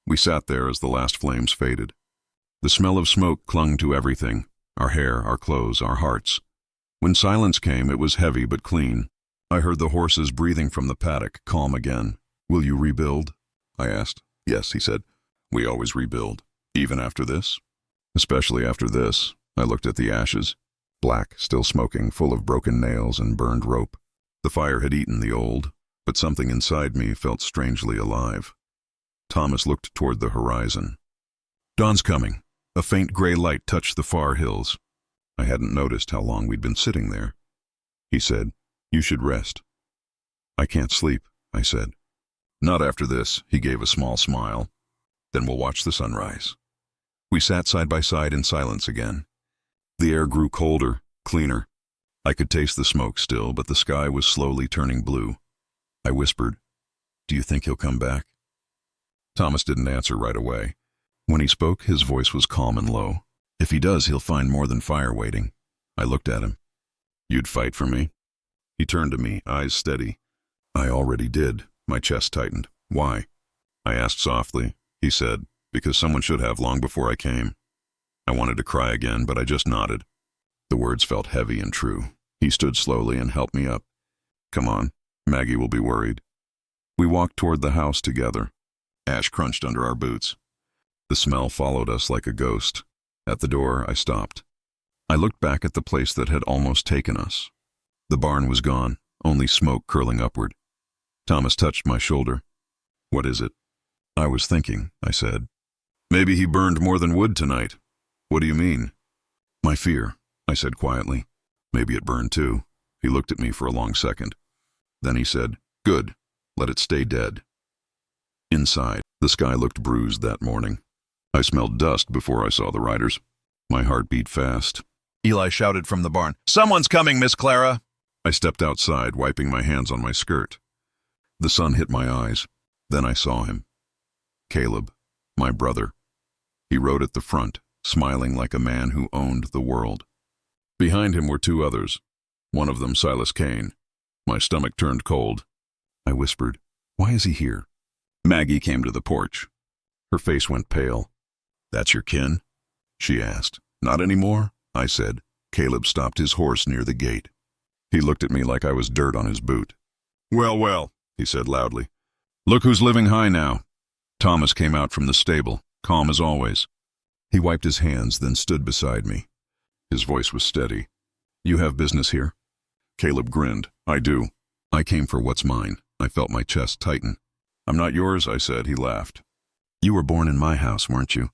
[SPEAKER 1] We sat there as the last flames faded. The smell of smoke clung to everything, our hair, our clothes, our hearts. When silence came, it was heavy but clean. I heard the horses breathing from the paddock, calm again. Will you rebuild? I asked. Yes, he said. We always rebuild. Even after this? Especially after this. I looked at the ashes. Black, still smoking, full of broken nails and burned rope. The fire had eaten the old, but something inside me felt strangely alive. Thomas looked toward the horizon. Dawn's coming. A faint gray light touched the far hills. I hadn't noticed how long we'd been sitting there. He said, You should rest. I can't sleep, I said. Not after this, he gave a small smile. Then we'll watch the sunrise. We sat side by side in silence again. The air grew colder, cleaner. I could taste the smoke still, but the sky was slowly turning blue. I whispered, Do you think he'll come back? Thomas didn't answer right away. When he spoke, his voice was calm and low. If he does, he'll find more than fire waiting. I looked at him. You'd fight for me? He turned to me, eyes steady. I already did. My chest tightened. Why? I asked softly. He said, Because someone should have long before I came. I wanted to cry again, but I just nodded. The words felt heavy and true. He stood slowly and helped me up. Come on, Maggie will be worried. We walked toward the house together. Ash crunched under our boots. The smell followed us like a ghost. At the door, I stopped. I looked back at the place that had almost taken us. The barn was gone, only smoke curling upward. Thomas touched my shoulder. What is it? I was thinking, I said. Maybe he burned more than wood tonight. What do you mean? My fear, I said quietly. Maybe it burned too. He looked at me for a long second. Then he said, Good, let it stay dead. Inside, the sky looked bruised that morning. I smelled dust before I saw the riders. My heart beat fast. Eli shouted from the barn, Someone's coming, Miss Clara! I stepped outside, wiping my hands on my skirt. The sun hit my eyes. Then I saw him. Caleb, my brother. He rode at the front, smiling like a man who owned the world. Behind him were two others, one of them Silas Kane. My stomach turned cold. I whispered, Why is he here? Maggie came to the porch. Her face went pale. That's your kin? She asked. Not anymore, I said. Caleb stopped his horse near the gate. He looked at me like I was dirt on his boot. Well, well, he said loudly. Look who's living high now. Thomas came out from the stable, calm as always. He wiped his hands, then stood beside me. His voice was steady. You have business here? Caleb grinned. I do. I came for what's mine. I felt my chest tighten. I'm not yours, I said. He laughed. You were born in my house, weren't you?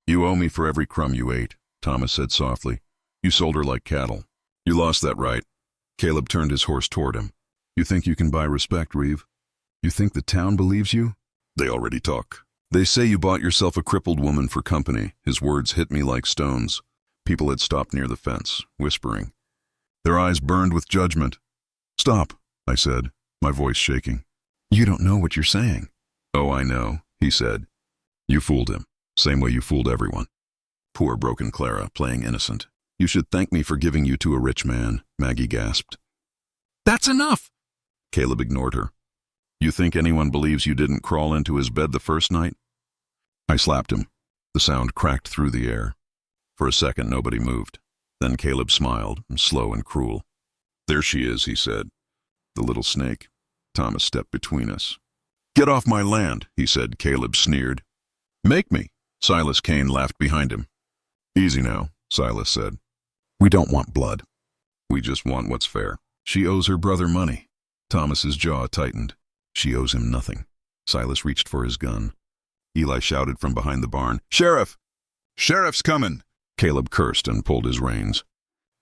[SPEAKER 1] You owe me for every crumb you ate, Thomas said softly. You sold her like cattle. You lost that right. Caleb turned his horse toward him. You think you can buy respect, Reeve? You think the town believes you? They already talk. They say you bought yourself a crippled woman for company. His words hit me like stones. People had stopped near the fence, whispering. Their eyes burned with judgment. Stop, I said, my voice shaking. You don't know what you're saying. "Oh, I know," he said. "You fooled him, same way you fooled everyone." Poor broken Clara, playing innocent. "You should thank me for giving you to a rich man," Maggie gasped. "That's enough!" Caleb ignored her. "You think anyone believes you didn't crawl into his bed the first night?" I slapped him. The sound cracked through the air. For a second, nobody moved. Then Caleb smiled, slow and cruel. "There she is," he said. "The little snake." Thomas stepped between us. "Get off my land," he said. Caleb sneered. "Make me." Silas Kane laughed behind him. "Easy now," Silas said. "We don't want blood. We just want what's fair. She owes her brother money." Thomas's jaw tightened. "She owes him nothing." Silas reached for his gun. Eli shouted from behind the barn, "Sheriff!" "Sheriff's coming!" Caleb cursed and pulled his reins.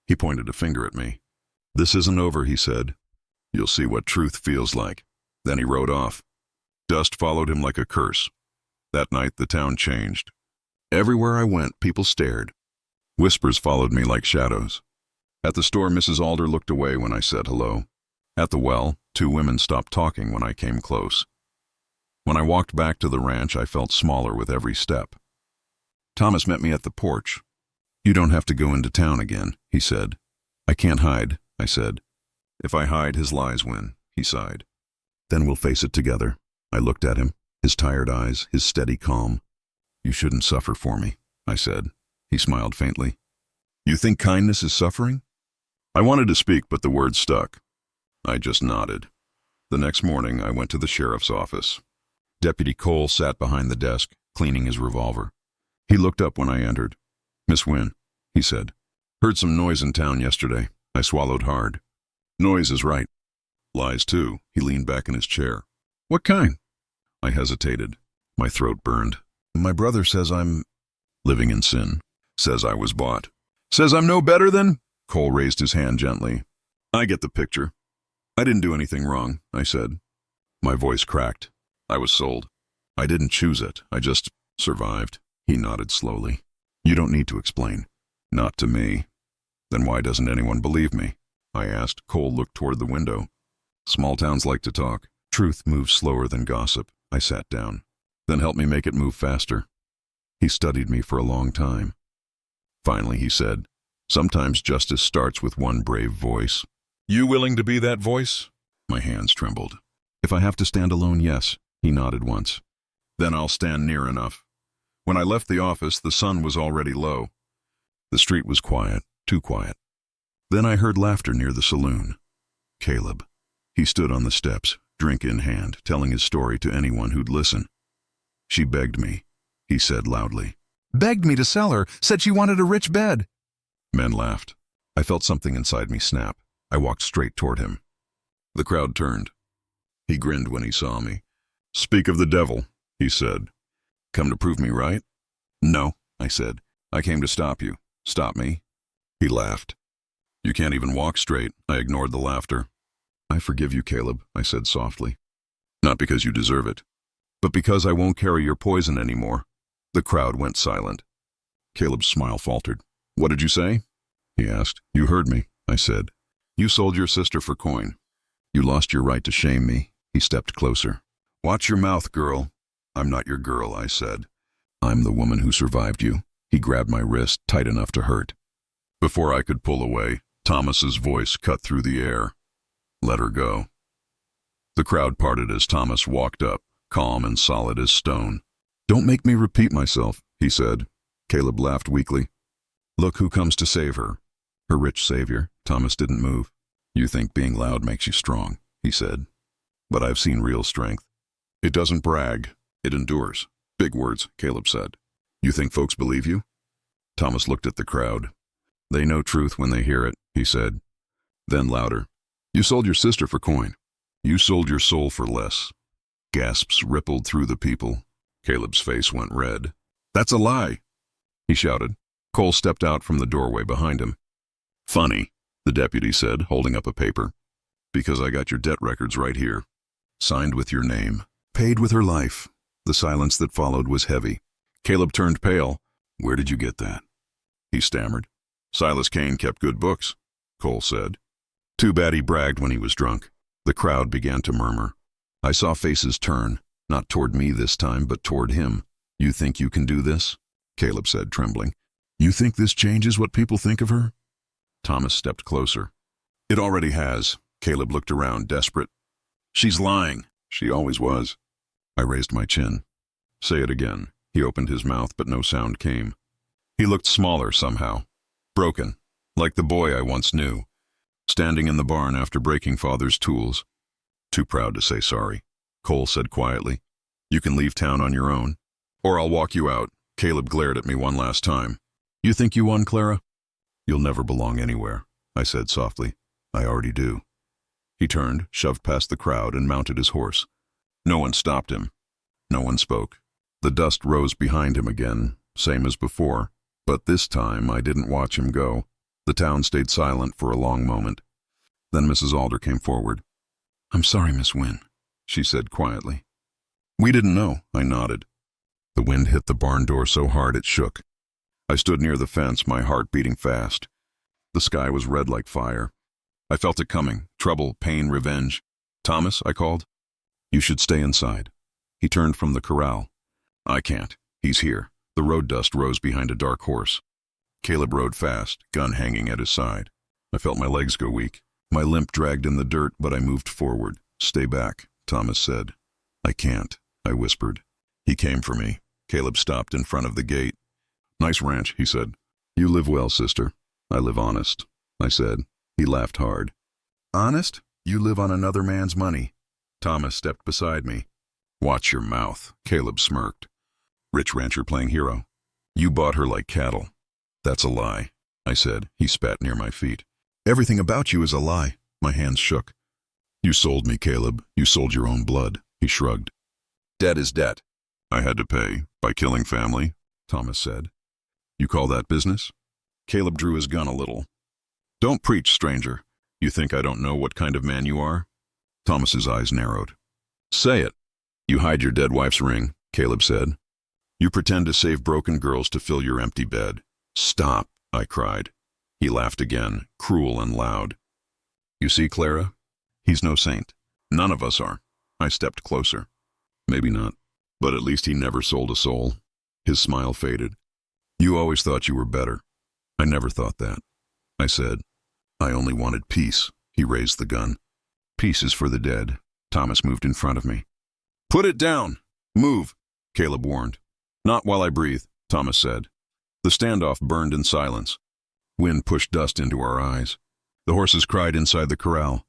[SPEAKER 1] He pointed a finger at me. "This isn't over," he said. "You'll see what truth feels like." Then he rode off. Dust followed him like a curse. That night, the town changed. Everywhere I went, people stared. Whispers followed me like shadows. At the store, Mrs. Alder looked away when I said hello. At the well, 2 women stopped talking when I came close. When I walked back to the ranch, I felt smaller with every step. Thomas met me at the porch. "You don't have to go into town again," he said. "I can't hide," I said. "If I hide, his lies win," he sighed. "Then we'll face it together." I looked at him, his tired eyes, his steady calm. "You shouldn't suffer for me," I said. He smiled faintly. "You think kindness is suffering?" I wanted to speak, but the words stuck. I just nodded. The next morning, I went to the sheriff's office. Deputy Cole sat behind the desk, cleaning his revolver. He looked up when I entered. "Miss Wynn," he said. "Heard some noise in town yesterday." I swallowed hard. "Noise is right. Lies, too." He leaned back in his chair. "What kind?" I hesitated. My throat burned. "My brother says I'm living in sin. Says I was bought. Says I'm no better than—" Cole raised his hand gently. "I get the picture. I didn't do anything wrong," I said. My voice cracked. I was sold. I didn't choose it. I just survived. He nodded slowly. "You don't need to explain." "Not to me." "Then why doesn't anyone believe me?" I asked. Cole looked toward the window. "Small towns like to talk. Truth moves slower than gossip." I sat down. "Then help me make it move faster." He studied me for a long time. Finally, he said, "Sometimes justice starts with one brave voice." "You willing to be that voice?" My hands trembled. "If I have to stand alone, yes." He nodded once. "Then I'll stand near enough." When I left the office, the sun was already low. The street was quiet, too quiet. Then I heard laughter near the saloon. Caleb. He stood on the steps, drink in hand, telling his story to anyone who'd listen. "She begged me," he said loudly. "Begged me to sell her, said she wanted a rich bed." Men laughed. I felt something inside me snap. I walked straight toward him. The crowd turned. He grinned when he saw me. "Speak of the devil," he said. "Come to prove me right?" "No," I said. "I came to stop you." "Stop me?" He laughed. "You can't even walk straight." I ignored the laughter. "I forgive you, Caleb," I said softly. "Not because you deserve it, but because I won't carry your poison anymore." The crowd went silent. Caleb's smile faltered. "What did you say?" he asked. "You heard me," I said. "You sold your sister for coin. You lost your right to shame me." He stepped closer. "Watch your mouth, girl." "I'm not your girl," I said. "I'm the woman who survived you." He grabbed my wrist tight enough to hurt. Before I could pull away, Thomas's voice cut through the air. "Let her go." The crowd parted as Thomas walked up, calm and solid as stone. "Don't make me repeat myself," he said. Caleb laughed weakly. "Look who comes to save her." "Her rich savior." Thomas didn't move. "You think being loud makes you strong," he said. "But I've seen real strength. It doesn't brag, it endures." "Big words," Caleb said. "You think folks believe you?" Thomas looked at the crowd. "They know truth when they hear it," he said. Then louder. "You sold your sister for coin. You sold your soul for less." Gasps rippled through the people. Caleb's face went red. "That's a lie," he shouted. Cole stepped out from the doorway behind him. "Funny," the deputy said, holding up a paper. "Because I got your debt records right here. Signed with your name. Paid with her life." The silence that followed was heavy. Caleb turned pale. "Where did you get that?" he stammered. "Silas Kane kept good books," Cole said. "Too bad he bragged when he was drunk." The crowd began to murmur. I saw faces turn. Not toward me this time, but toward him. You think you can do this? Caleb said, trembling. You think this changes what people think of her? Thomas stepped closer. It already has. Caleb looked around, desperate. She's lying. She always was. I raised my chin. Say it again. He opened his mouth, but no sound came. He looked smaller somehow. Broken. Like the boy I once knew. Standing in the barn after breaking Father's tools. Too proud to say sorry. Cole said quietly. You can leave town on your own. Or I'll walk you out. Caleb glared at me one last time. You think you won, Clara? You'll never belong anywhere, I said softly. I already do. He turned, shoved past the crowd, and mounted his horse. No one stopped him. No one spoke. The dust rose behind him again, same as before, but this time I didn't watch him go. The town stayed silent for a long moment. Then Mrs. Alder came forward. I'm sorry, Miss Wynn, she said quietly. We didn't know, I nodded. The wind hit the barn door so hard it shook. I stood near the fence, my heart beating fast. The sky was red like fire. I felt it coming, trouble, pain, revenge. Thomas, I called. You should stay inside. He turned from the corral. I can't. He's here. The road dust rose behind a dark horse. Caleb rode fast, gun hanging at his side. I felt my legs go weak. My limp dragged in the dirt, but I moved forward. Stay back, Thomas said. I can't, I whispered. He came for me. Caleb stopped in front of the gate. Nice ranch, he said. You live well, sister. I live honest, I said. He laughed hard. Honest? You live on another man's money. Thomas stepped beside me. Watch your mouth, Caleb smirked. Rich rancher playing hero. You bought her like cattle. That's a lie, I said. He spat near my feet. Everything about you is a lie. My hands shook. You sold me, Caleb. You sold your own blood, he shrugged. Debt is debt. I had to pay, by killing family, Thomas said. You call that business? Caleb drew his gun a little. Don't preach, stranger. You think I don't know what kind of man you are? Thomas's eyes narrowed. Say it. You hide your dead wife's ring, Caleb said. You pretend to save broken girls to fill your empty bed. Stop, I cried. He laughed again, cruel and loud. You see, Clara? He's no saint. None of us are. I stepped closer. Maybe not, but at least he never sold a soul. His smile faded. You always thought you were better. I never thought that, I said. I only wanted peace. He raised the gun. Peace is for the dead. Thomas moved in front of me. Put it down. Move, Caleb warned. Not while I breathe, Thomas said. The standoff burned in silence. Wind pushed dust into our eyes. The horses cried inside the corral.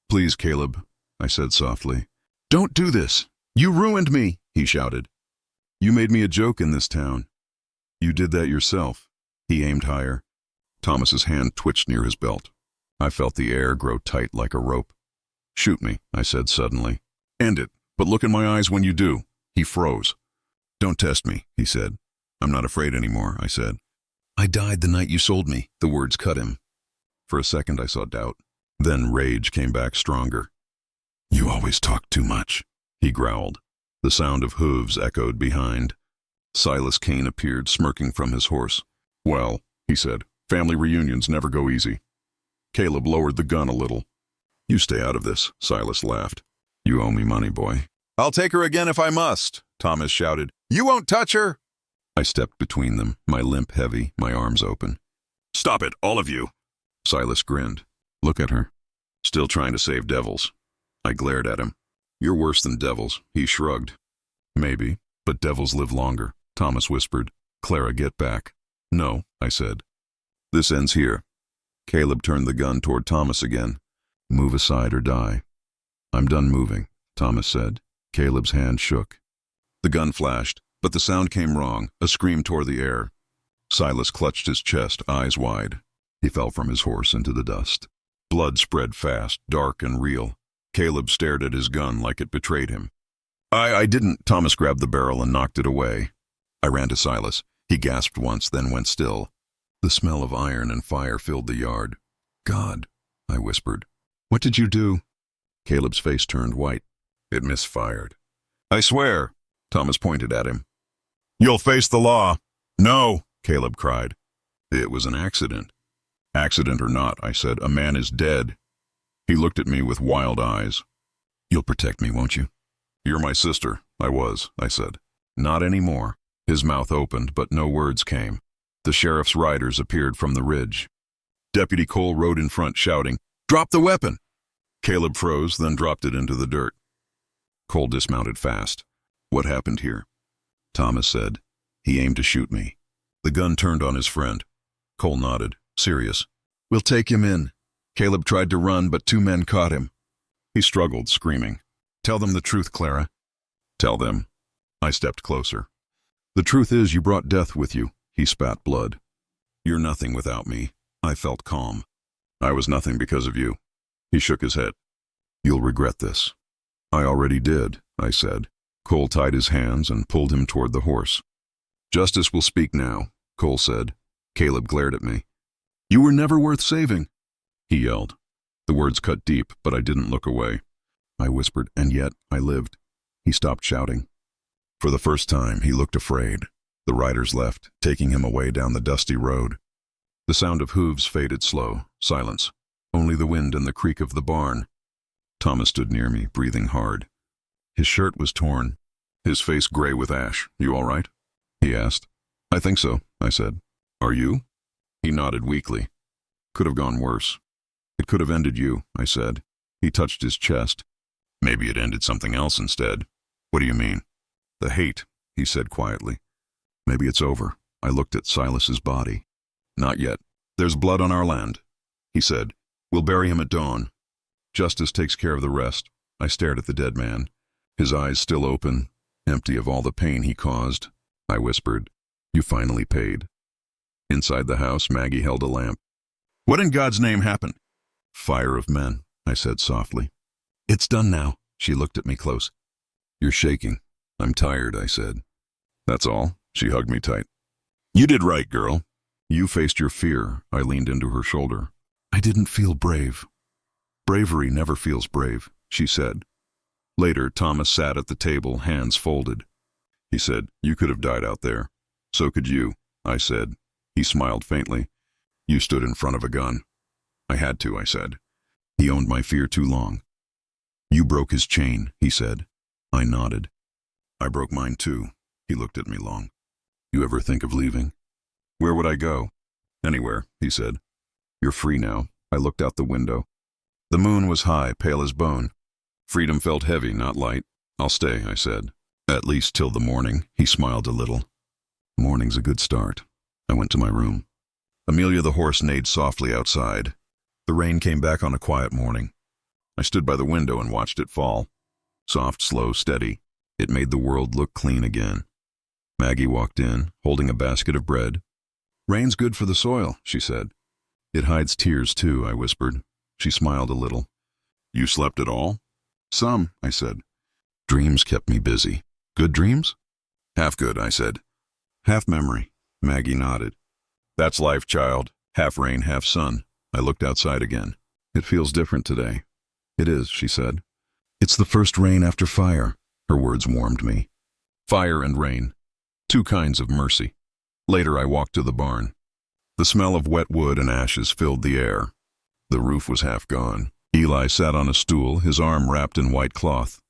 [SPEAKER 1] Please, Caleb, I said softly. Don't do this. You ruined me, he shouted. You made me a joke in this town. You did that yourself. He aimed higher. Thomas's hand twitched near his belt. I felt the air grow tight like a rope. Shoot me, I said suddenly. End it, but look in my eyes when you do. He froze. Don't test me, he said. I'm not afraid anymore, I said. I died the night you sold me. The words cut him. For a second I saw doubt. Then rage came back stronger. You always talk too much, he growled. The sound of hooves echoed behind. Silas Kane appeared, smirking from his horse. Well, he said, family reunions never go easy. Caleb lowered the gun a little. You stay out of this, Silas laughed. You owe me money, boy. I'll take her again if I must, Thomas shouted. You won't touch her! I stepped between them, my limp heavy, my arms open. Stop it, all of you! Silas grinned. Look at her. Still trying to save devils. I glared at him. You're worse than devils, he shrugged. Maybe, but devils live longer, Thomas whispered. Clara, get back. No, I said. This ends here. Caleb turned the gun toward Thomas again. Move aside or die. I'm done moving, Thomas said. Caleb's hand shook. The gun flashed, but the sound came wrong. A scream tore the air. Silas clutched his chest, eyes wide. He fell from his horse into the dust. Blood spread fast, dark and real. Caleb stared at his gun like it betrayed him. I didn't. Thomas grabbed the barrel and knocked it away. I ran to Silas. He gasped once, then went still. The smell of iron and fire filled the yard. God, I whispered. What did you do? Caleb's face turned white. It misfired. I swear, Thomas pointed at him. You'll face the law. No, Caleb cried. It was an accident. Accident or not, I said, a man is dead. He looked at me with wild eyes. You'll protect me, won't you? You're my sister, I was, I said. Not anymore. His mouth opened, but no words came. The sheriff's riders appeared from the ridge. Deputy Cole rode in front, shouting, "Drop the weapon!" Caleb froze, then dropped it into the dirt. Cole dismounted fast. "What happened here?" Thomas said. "He aimed to shoot me." The gun turned on his friend. Cole nodded, serious. "We'll take him in." Caleb tried to run, but 2 men caught him. He struggled, screaming. "Tell them the truth, Clara." "Tell them." I stepped closer. "The truth is you brought death with you." He spat blood. "You're nothing without me." I felt calm. "I was nothing because of you." He shook his head. "You'll regret this." "I already did," I said. Cole tied his hands and pulled him toward the horse. "Justice will speak now," Cole said. Caleb glared at me. "You were never worth saving," he yelled. The words cut deep, but I didn't look away. I whispered, "And yet I lived." He stopped shouting. For the first time, he looked afraid. The riders left, taking him away down the dusty road. The sound of hooves faded slow, silence. Only the wind and the creak of the barn. Thomas stood near me, breathing hard. His shirt was torn, his face gray with ash. "You all right?" he asked. "I think so," I said. "Are you?" He nodded weakly. "Could have gone worse." "It could have ended you," I said. He touched his chest. "Maybe it ended something else instead." "What do you mean?" "The hate," he said quietly. "Maybe it's over." I looked at Silas's body. "Not yet. There's blood on our land," he said. "We'll bury him at dawn. Justice takes care of the rest." I stared at the dead man, his eyes still open, empty of all the pain he caused. I whispered, "You finally paid." Inside the house, Maggie held a lamp. "What in God's name happened?" "Fire of men," I said softly. "It's done now." She looked at me close. "You're shaking." "I'm tired," I said. "That's all." She hugged me tight. "You did right, girl. You faced your fear." I leaned into her shoulder. "I didn't feel brave." "Bravery never feels brave," she said. Later, Thomas sat at the table, hands folded. He said, "You could have died out there." "So could you," I said. He smiled faintly. "You stood in front of a gun." "I had to," I said. "He owned my fear too long." "You broke his chain," he said. I nodded. "I broke mine too." He looked at me long. "You ever think of leaving?" "Where would I go?" "Anywhere," he said. "You're free now." I looked out the window. The moon was high, pale as bone. Freedom felt heavy, not light. "I'll stay," I said. "At least till the morning." He smiled a little. "Morning's a good start." I went to my room. Amelia the horse neighed softly outside. The rain came back on a quiet morning. I stood by the window and watched it fall. Soft, slow, steady. It made the world look clean again. Maggie walked in, holding a basket of bread. "Rain's good for the soil," she said. "It hides tears, too," I whispered. She smiled a little. "You slept at all?" "Some," I said. "Dreams kept me busy." "Good dreams?" "Half good," I said. "Half memory." Maggie nodded. "That's life, child. Half rain, half sun." I looked outside again. "It feels different today." "It is," she said. "It's the first rain after fire." Her words warmed me. Fire and rain. 2 kinds of mercy. Later I walked to the barn. The smell of wet wood and ashes filled the air. The roof was half gone. Eli sat on a stool, his arm wrapped in white cloth.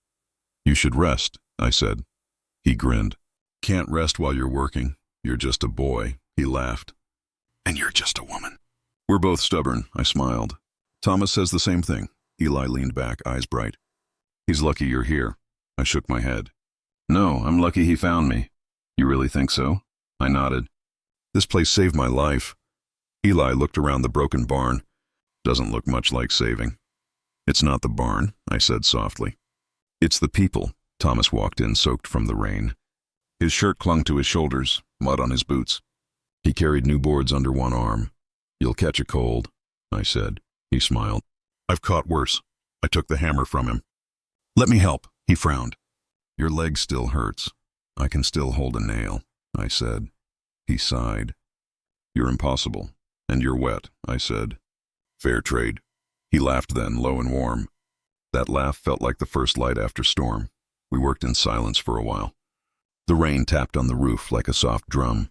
[SPEAKER 1] "You should rest," I said. He grinned. "Can't rest while you're working. You're just a boy." He laughed. "And you're just a woman." "We're both stubborn," I smiled. "Thomas says the same thing." Eli leaned back, eyes bright. "He's lucky you're here." I shook my head. "No, I'm lucky he found me." "You really think so?" I nodded. "This place saved my life." Eli looked around the broken barn. "Doesn't look much like saving." "It's not the barn," I said softly. "It's the people." Thomas walked in, soaked from the rain. His shirt clung to his shoulders, mud on his boots. He carried new boards under one arm. "You'll catch a cold," I said. He smiled. "I've caught worse." I took the hammer from him. "Let me help." He frowned. "Your leg still hurts." "I can still hold a nail," I said. He sighed. "You're impossible. And you're wet," I said. "Fair trade." He laughed then, low and warm. That laugh felt like the first light after storm. We worked in silence for a while. The rain tapped on the roof like a soft drum.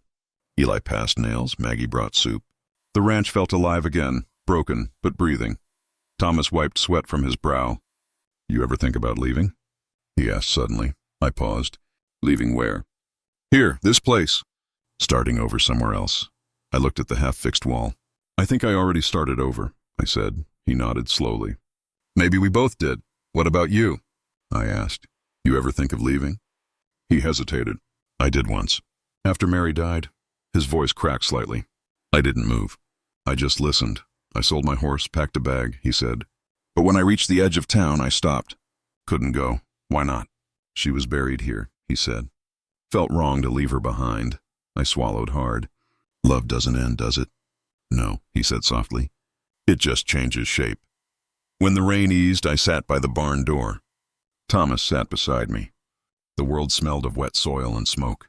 [SPEAKER 1] Eli passed nails, Maggie brought soup. The ranch felt alive again, broken but breathing. Thomas wiped sweat from his brow. "You ever think about leaving?" he asked suddenly. I paused. Leaving where? Here, this place. Starting over somewhere else. I looked at the half-fixed wall. I think I already started over, I said. He nodded slowly. Maybe we both did. What about you? I asked. You ever think of leaving? He hesitated. I did once. After Mary died, his voice cracked slightly. I didn't move. I just listened. I sold my horse, packed a bag, he said. But when I reached the edge of town, I stopped. Couldn't go. Why not? She was buried here, he said. Felt wrong to leave her behind. I swallowed hard. Love doesn't end, does it? No, he said softly. It just changes shape. When the rain eased, I sat by the barn door. Thomas sat beside me. The world smelled of wet soil and smoke.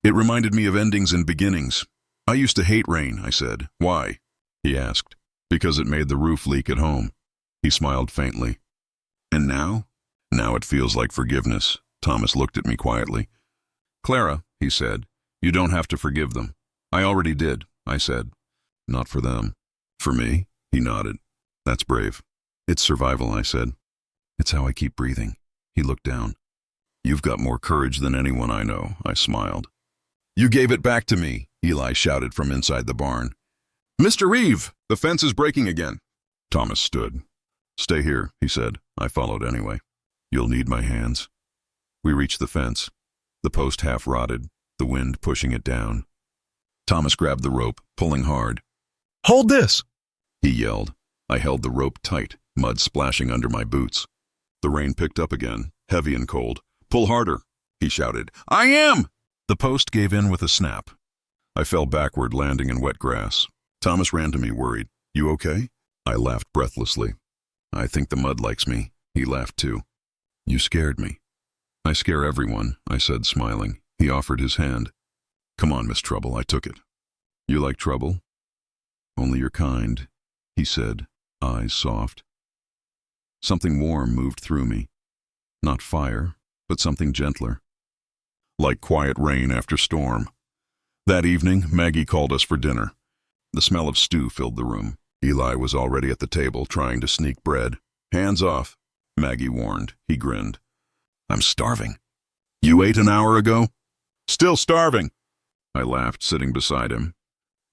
[SPEAKER 1] It reminded me of endings and beginnings. I used to hate rain, I said. Why? He asked. Because it made the roof leak at home. He smiled faintly. And now? Now it feels like forgiveness. Thomas looked at me quietly. Clara, he said, you don't have to forgive them. I already did, I said. Not for them. For me? He nodded. That's brave. It's survival, I said. It's how I keep breathing. He looked down. You've got more courage than anyone I know, I smiled. You gave it back to me, Eli shouted from inside the barn. Mr. Reeve, the fence is breaking again. Thomas stood. Stay here, he said. I followed anyway. You'll need my hands. We reached the fence. The post half rotted, the wind pushing it down. Thomas grabbed the rope, pulling hard. Hold this, he yelled. I held the rope tight, mud splashing under my boots. The rain picked up again, heavy and cold. Pull harder, he shouted. I am! The post gave in with a snap. I fell backward, landing in wet grass. Thomas ran to me, worried. You okay? I laughed breathlessly. I think the mud likes me. He laughed too. You scared me. I scare everyone, I said, smiling. He offered his hand. Come on, Miss Trouble, I took it. You like trouble? Only you're kind, he said, eyes soft. Something warm moved through me. Not fire, but something gentler. Like quiet rain after storm. That evening, Maggie called us for dinner. The smell of stew filled the room. Eli was already at the table, trying to sneak bread. Hands off, Maggie warned. He grinned. I'm starving. You ate an hour ago? Still starving. I laughed, sitting beside him.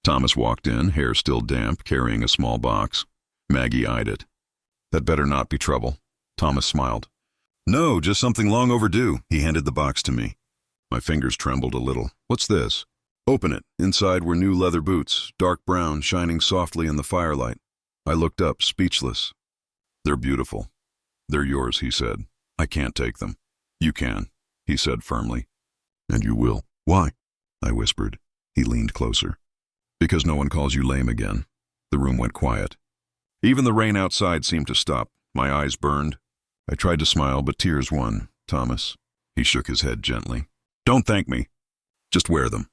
[SPEAKER 1] Thomas walked in, hair still damp, carrying a small box. Maggie eyed it. That better not be trouble. Thomas smiled. No, just something long overdue. He handed the box to me. My fingers trembled a little. What's this? Open it. Inside were new leather boots, dark brown, shining softly in the firelight. I looked up, speechless. They're beautiful. They're yours, he said. I can't take them. You can, he said firmly. And you will. Why? I whispered. He leaned closer. Because no one calls you lame again. The room went quiet. Even the rain outside seemed to stop. My eyes burned. I tried to smile, but tears won. Thomas. He shook his head gently. Don't thank me. Just wear them.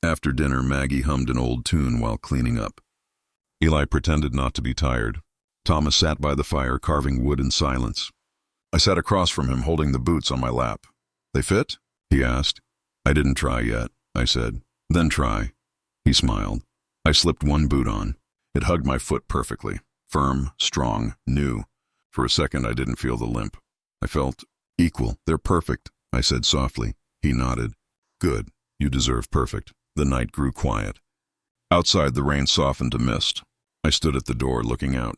[SPEAKER 1] After dinner, Maggie hummed an old tune while cleaning up. Eli pretended not to be tired. Thomas sat by the fire, carving wood in silence. I sat across from him, holding the boots on my lap. They fit? He asked. I didn't try yet, I said. Then try. He smiled. I slipped one boot on. It hugged my foot perfectly. Firm, strong, new. For a second, I didn't feel the limp. I felt equal. They're perfect, I said softly. He nodded. Good. You deserve perfect. The night grew quiet. Outside, the rain softened to mist. I stood at the door, looking out.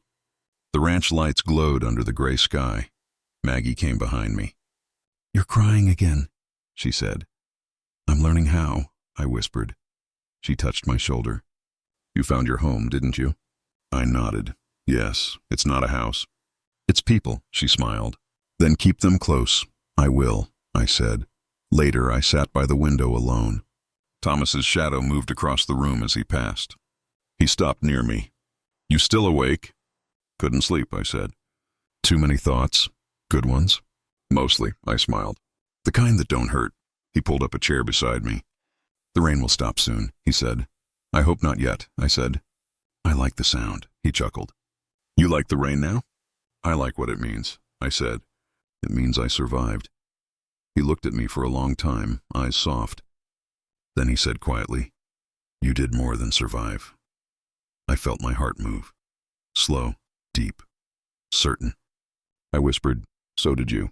[SPEAKER 1] The ranch lights glowed under the gray sky. Maggie came behind me. You're crying again, she said. I'm learning how, I whispered. She touched my shoulder. You found your home, didn't you? I nodded. Yes, it's not a house. It's people, she smiled. Then keep them close. I will, I said. Later, I sat by the window alone. Thomas's shadow moved across the room as he passed. He stopped near me. You still awake? Couldn't sleep, I said. Too many thoughts. Good ones? Mostly, I smiled. The kind that don't hurt. He pulled up a chair beside me. The rain will stop soon, he said. I hope not yet, I said. I like the sound, he chuckled. You like the rain now? I like what it means, I said. It means I survived. He looked at me for a long time, eyes soft. Then he said quietly, You did more than survive. I felt my heart move. Slow, deep, certain. I whispered, So did you.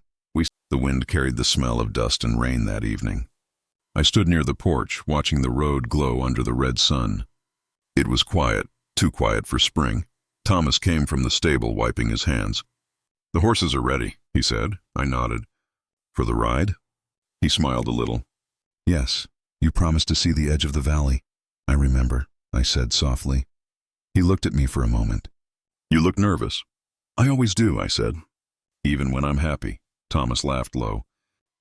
[SPEAKER 1] The wind carried the smell of dust and rain that evening. I stood near the porch, watching the road glow under the red sun. It was quiet, too quiet for spring. Thomas came from the stable, wiping his hands. "The horses are ready," he said. I nodded. "For the ride?" He smiled a little. "Yes, you promised to see the edge of the valley." "I remember," I said softly. He looked at me for a moment. "You look nervous." "I always do," I said. "Even when I'm happy." Thomas laughed low.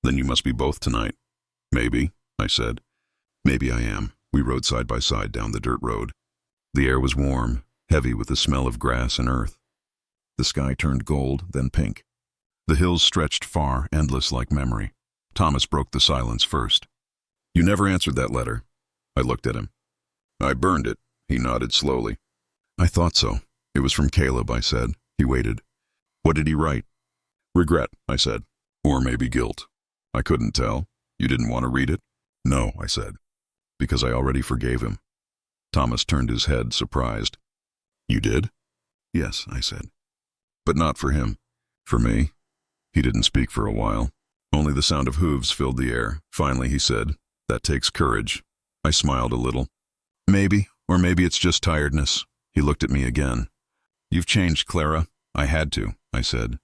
[SPEAKER 1] "Then you must be both tonight." "Maybe," I said. "Maybe I am." We rode side by side down the dirt road. The air was warm, heavy with the smell of grass and earth. The sky turned gold, then pink. The hills stretched far, endless like memory. Thomas broke the silence first. "You never answered that letter." I looked at him. "I burned it." He nodded slowly. "I thought so. It was from Caleb," I said. He waited. "What did he write?" "Regret," I said. "Or maybe guilt." I couldn't tell. "You didn't want to read it?" "No," I said. "Because I already forgave him." Thomas turned his head, surprised. "You did?" "Yes," I said. "But not for him." "For me?" He didn't speak for a while. Only the sound of hooves filled the air. Finally he said, "That takes courage." I smiled a little. "Maybe, or maybe it's just tiredness." He looked at me again. "You've changed, Clara." "I had to," I said.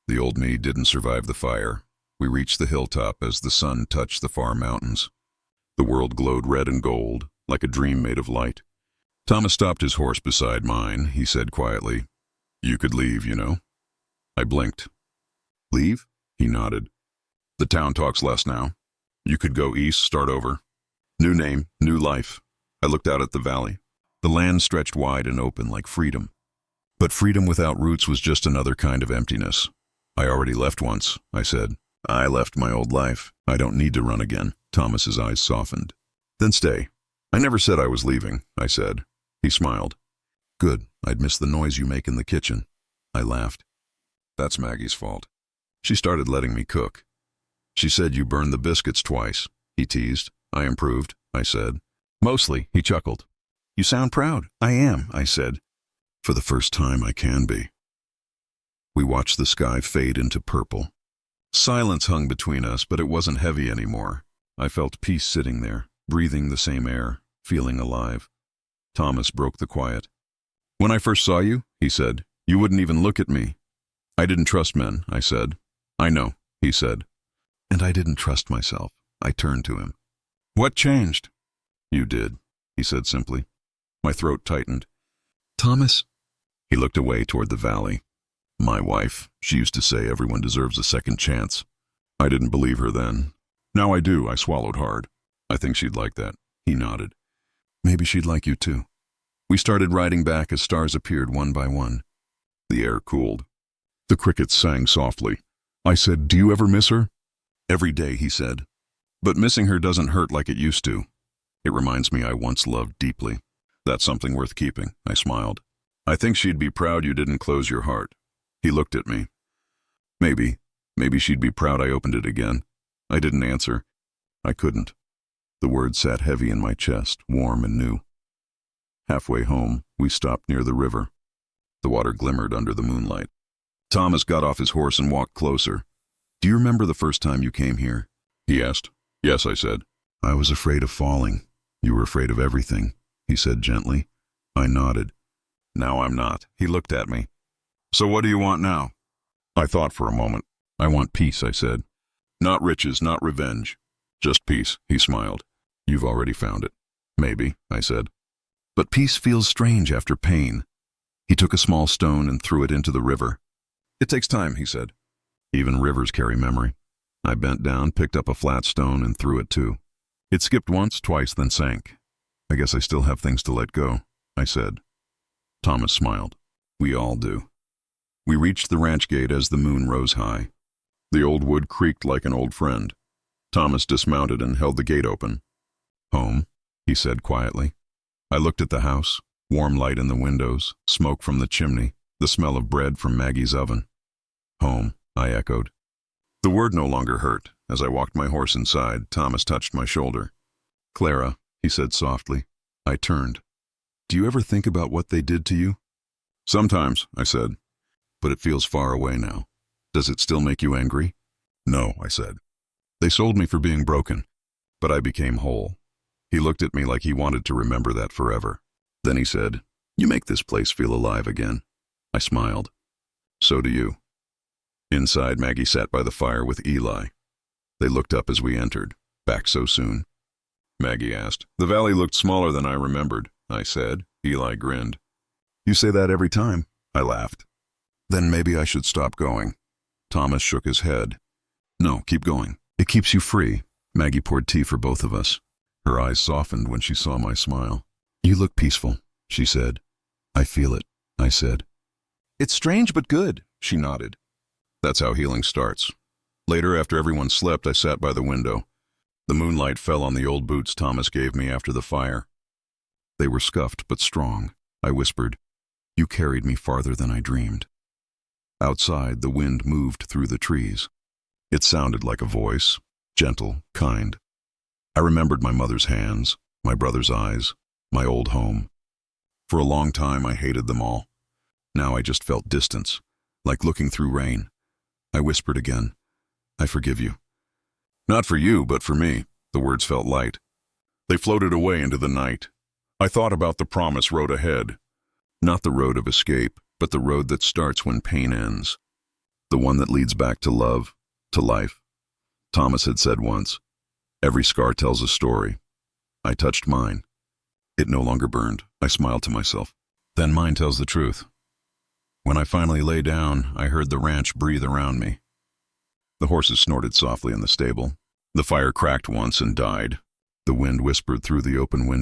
[SPEAKER 1] The old me didn't survive the fire. We reached the hilltop as the sun touched the far mountains. The world glowed red and gold, like a dream made of light. Thomas stopped his horse beside mine. He said quietly, "You could leave, you know." I blinked. "Leave?" He nodded. "The town talks less now. You could go east, start over. New name, new life." I looked out at the valley. The land stretched wide and open like freedom. But freedom without roots was just another kind of emptiness. "I already left once," I said. "I left my old life. I don't need to run again." Thomas's eyes softened. "Then stay." "I never said I was leaving," I said. He smiled. "Good. I'd miss the noise you make in the kitchen." I laughed. "That's Maggie's fault. She started letting me cook. She said you burned the biscuits twice." He teased. "I improved," I said. "Mostly," he chuckled. "You sound proud." "I am," I said. "For the first time I can be." We watched the sky fade into purple. Silence hung between us, but it wasn't heavy anymore. I felt peace sitting there, breathing the same air, feeling alive. Thomas broke the quiet. "When I first saw you," he said, "you wouldn't even look at me." "I didn't trust men," I said. "I know," he said. "And I didn't trust myself." I turned to him. "What changed?" "You did," he said simply. My throat tightened. "Thomas?" He looked away toward the valley. "My wife, she used to say everyone deserves a second chance. I didn't believe her then. Now I do." I swallowed hard. "I think she'd like that." He nodded. "Maybe she'd like you too." We started riding back as stars appeared one by one. The air cooled. The crickets sang softly. I said, "Do you ever miss her?" "Every day," he said. "But missing her doesn't hurt like it used to. It reminds me I once loved deeply. That's something worth keeping." I smiled. "I think she'd be proud you didn't close your heart." He looked at me. Maybe she'd be proud I opened it again." I didn't answer. I couldn't. The words sat heavy in my chest, warm and new. Halfway home, we stopped near the river. The water glimmered under the moonlight. Thomas got off his horse and walked closer. "Do you remember the first time you came here?" he asked. "Yes," I said. "I was afraid of falling. You were afraid of everything," he said gently. I nodded. "Now I'm not." He looked at me. "So what do you want now?" I thought for a moment. "I want peace," I said. "Not riches, not revenge. Just peace," he smiled. "You've already found it." "Maybe," I said. "But peace feels strange after pain." He took a small stone and threw it into the river. "It takes time," he said. "Even rivers carry memory." I bent down, picked up a flat stone, and threw it too. It skipped once, twice, then sank. "I guess I still have things to let go," I said. Thomas smiled. "We all do." We reached the ranch gate as the moon rose high. The old wood creaked like an old friend. Thomas dismounted and held the gate open. "Home," he said quietly. I looked at the house, warm light in the windows, smoke from the chimney, the smell of bread from Maggie's oven. "Home," I echoed. The word no longer hurt. As I walked my horse inside, Thomas touched my shoulder. "Clara," he said softly. I turned. "Do you ever think about what they did to you?" "Sometimes," I said. "But it feels far away now. Does it still make you angry?" No, I said. They sold me for being broken, but I became whole. He looked at me like he wanted to remember that forever. Then he said, "You make this place feel alive again." I smiled. "So do you." Inside, Maggie sat by the fire with Eli. They looked up as we entered. "Back so soon?" Maggie asked. "The valley looked smaller than I remembered," I said. Eli grinned. "You say that every time," I laughed. "Then maybe I should stop going." Thomas shook his head. "No, keep going. It keeps you free." Maggie poured tea for both of us. Her eyes softened when she saw my smile. "You look peaceful," she said. "I feel it," I said. "It's strange but good," she nodded. That's how healing starts. Later, after everyone slept, I sat by the window. The moonlight fell on the old boots Thomas gave me after the fire. They were scuffed but strong. I whispered, "You carried me farther than I dreamed." Outside, the wind moved through the trees. It sounded like a voice, gentle, kind. I remembered my mother's hands, my brother's eyes, my old home. For a long time, I hated them all. Now I just felt distance, like looking through rain. I whispered again, "I forgive you." Not for you, but for me. The words felt light. They floated away into the night. I thought about the promise road ahead. Not the road of escape, but the road that starts when pain ends. The one that leads back to love, to life. Thomas had said once, "Every scar tells a story." I touched mine. It no longer burned. I smiled to myself. Then mine tells the truth. When I finally lay down, I heard the ranch breathe around me. The horses snorted softly in the stable. The fire cracked once and died. The wind whispered through the open window.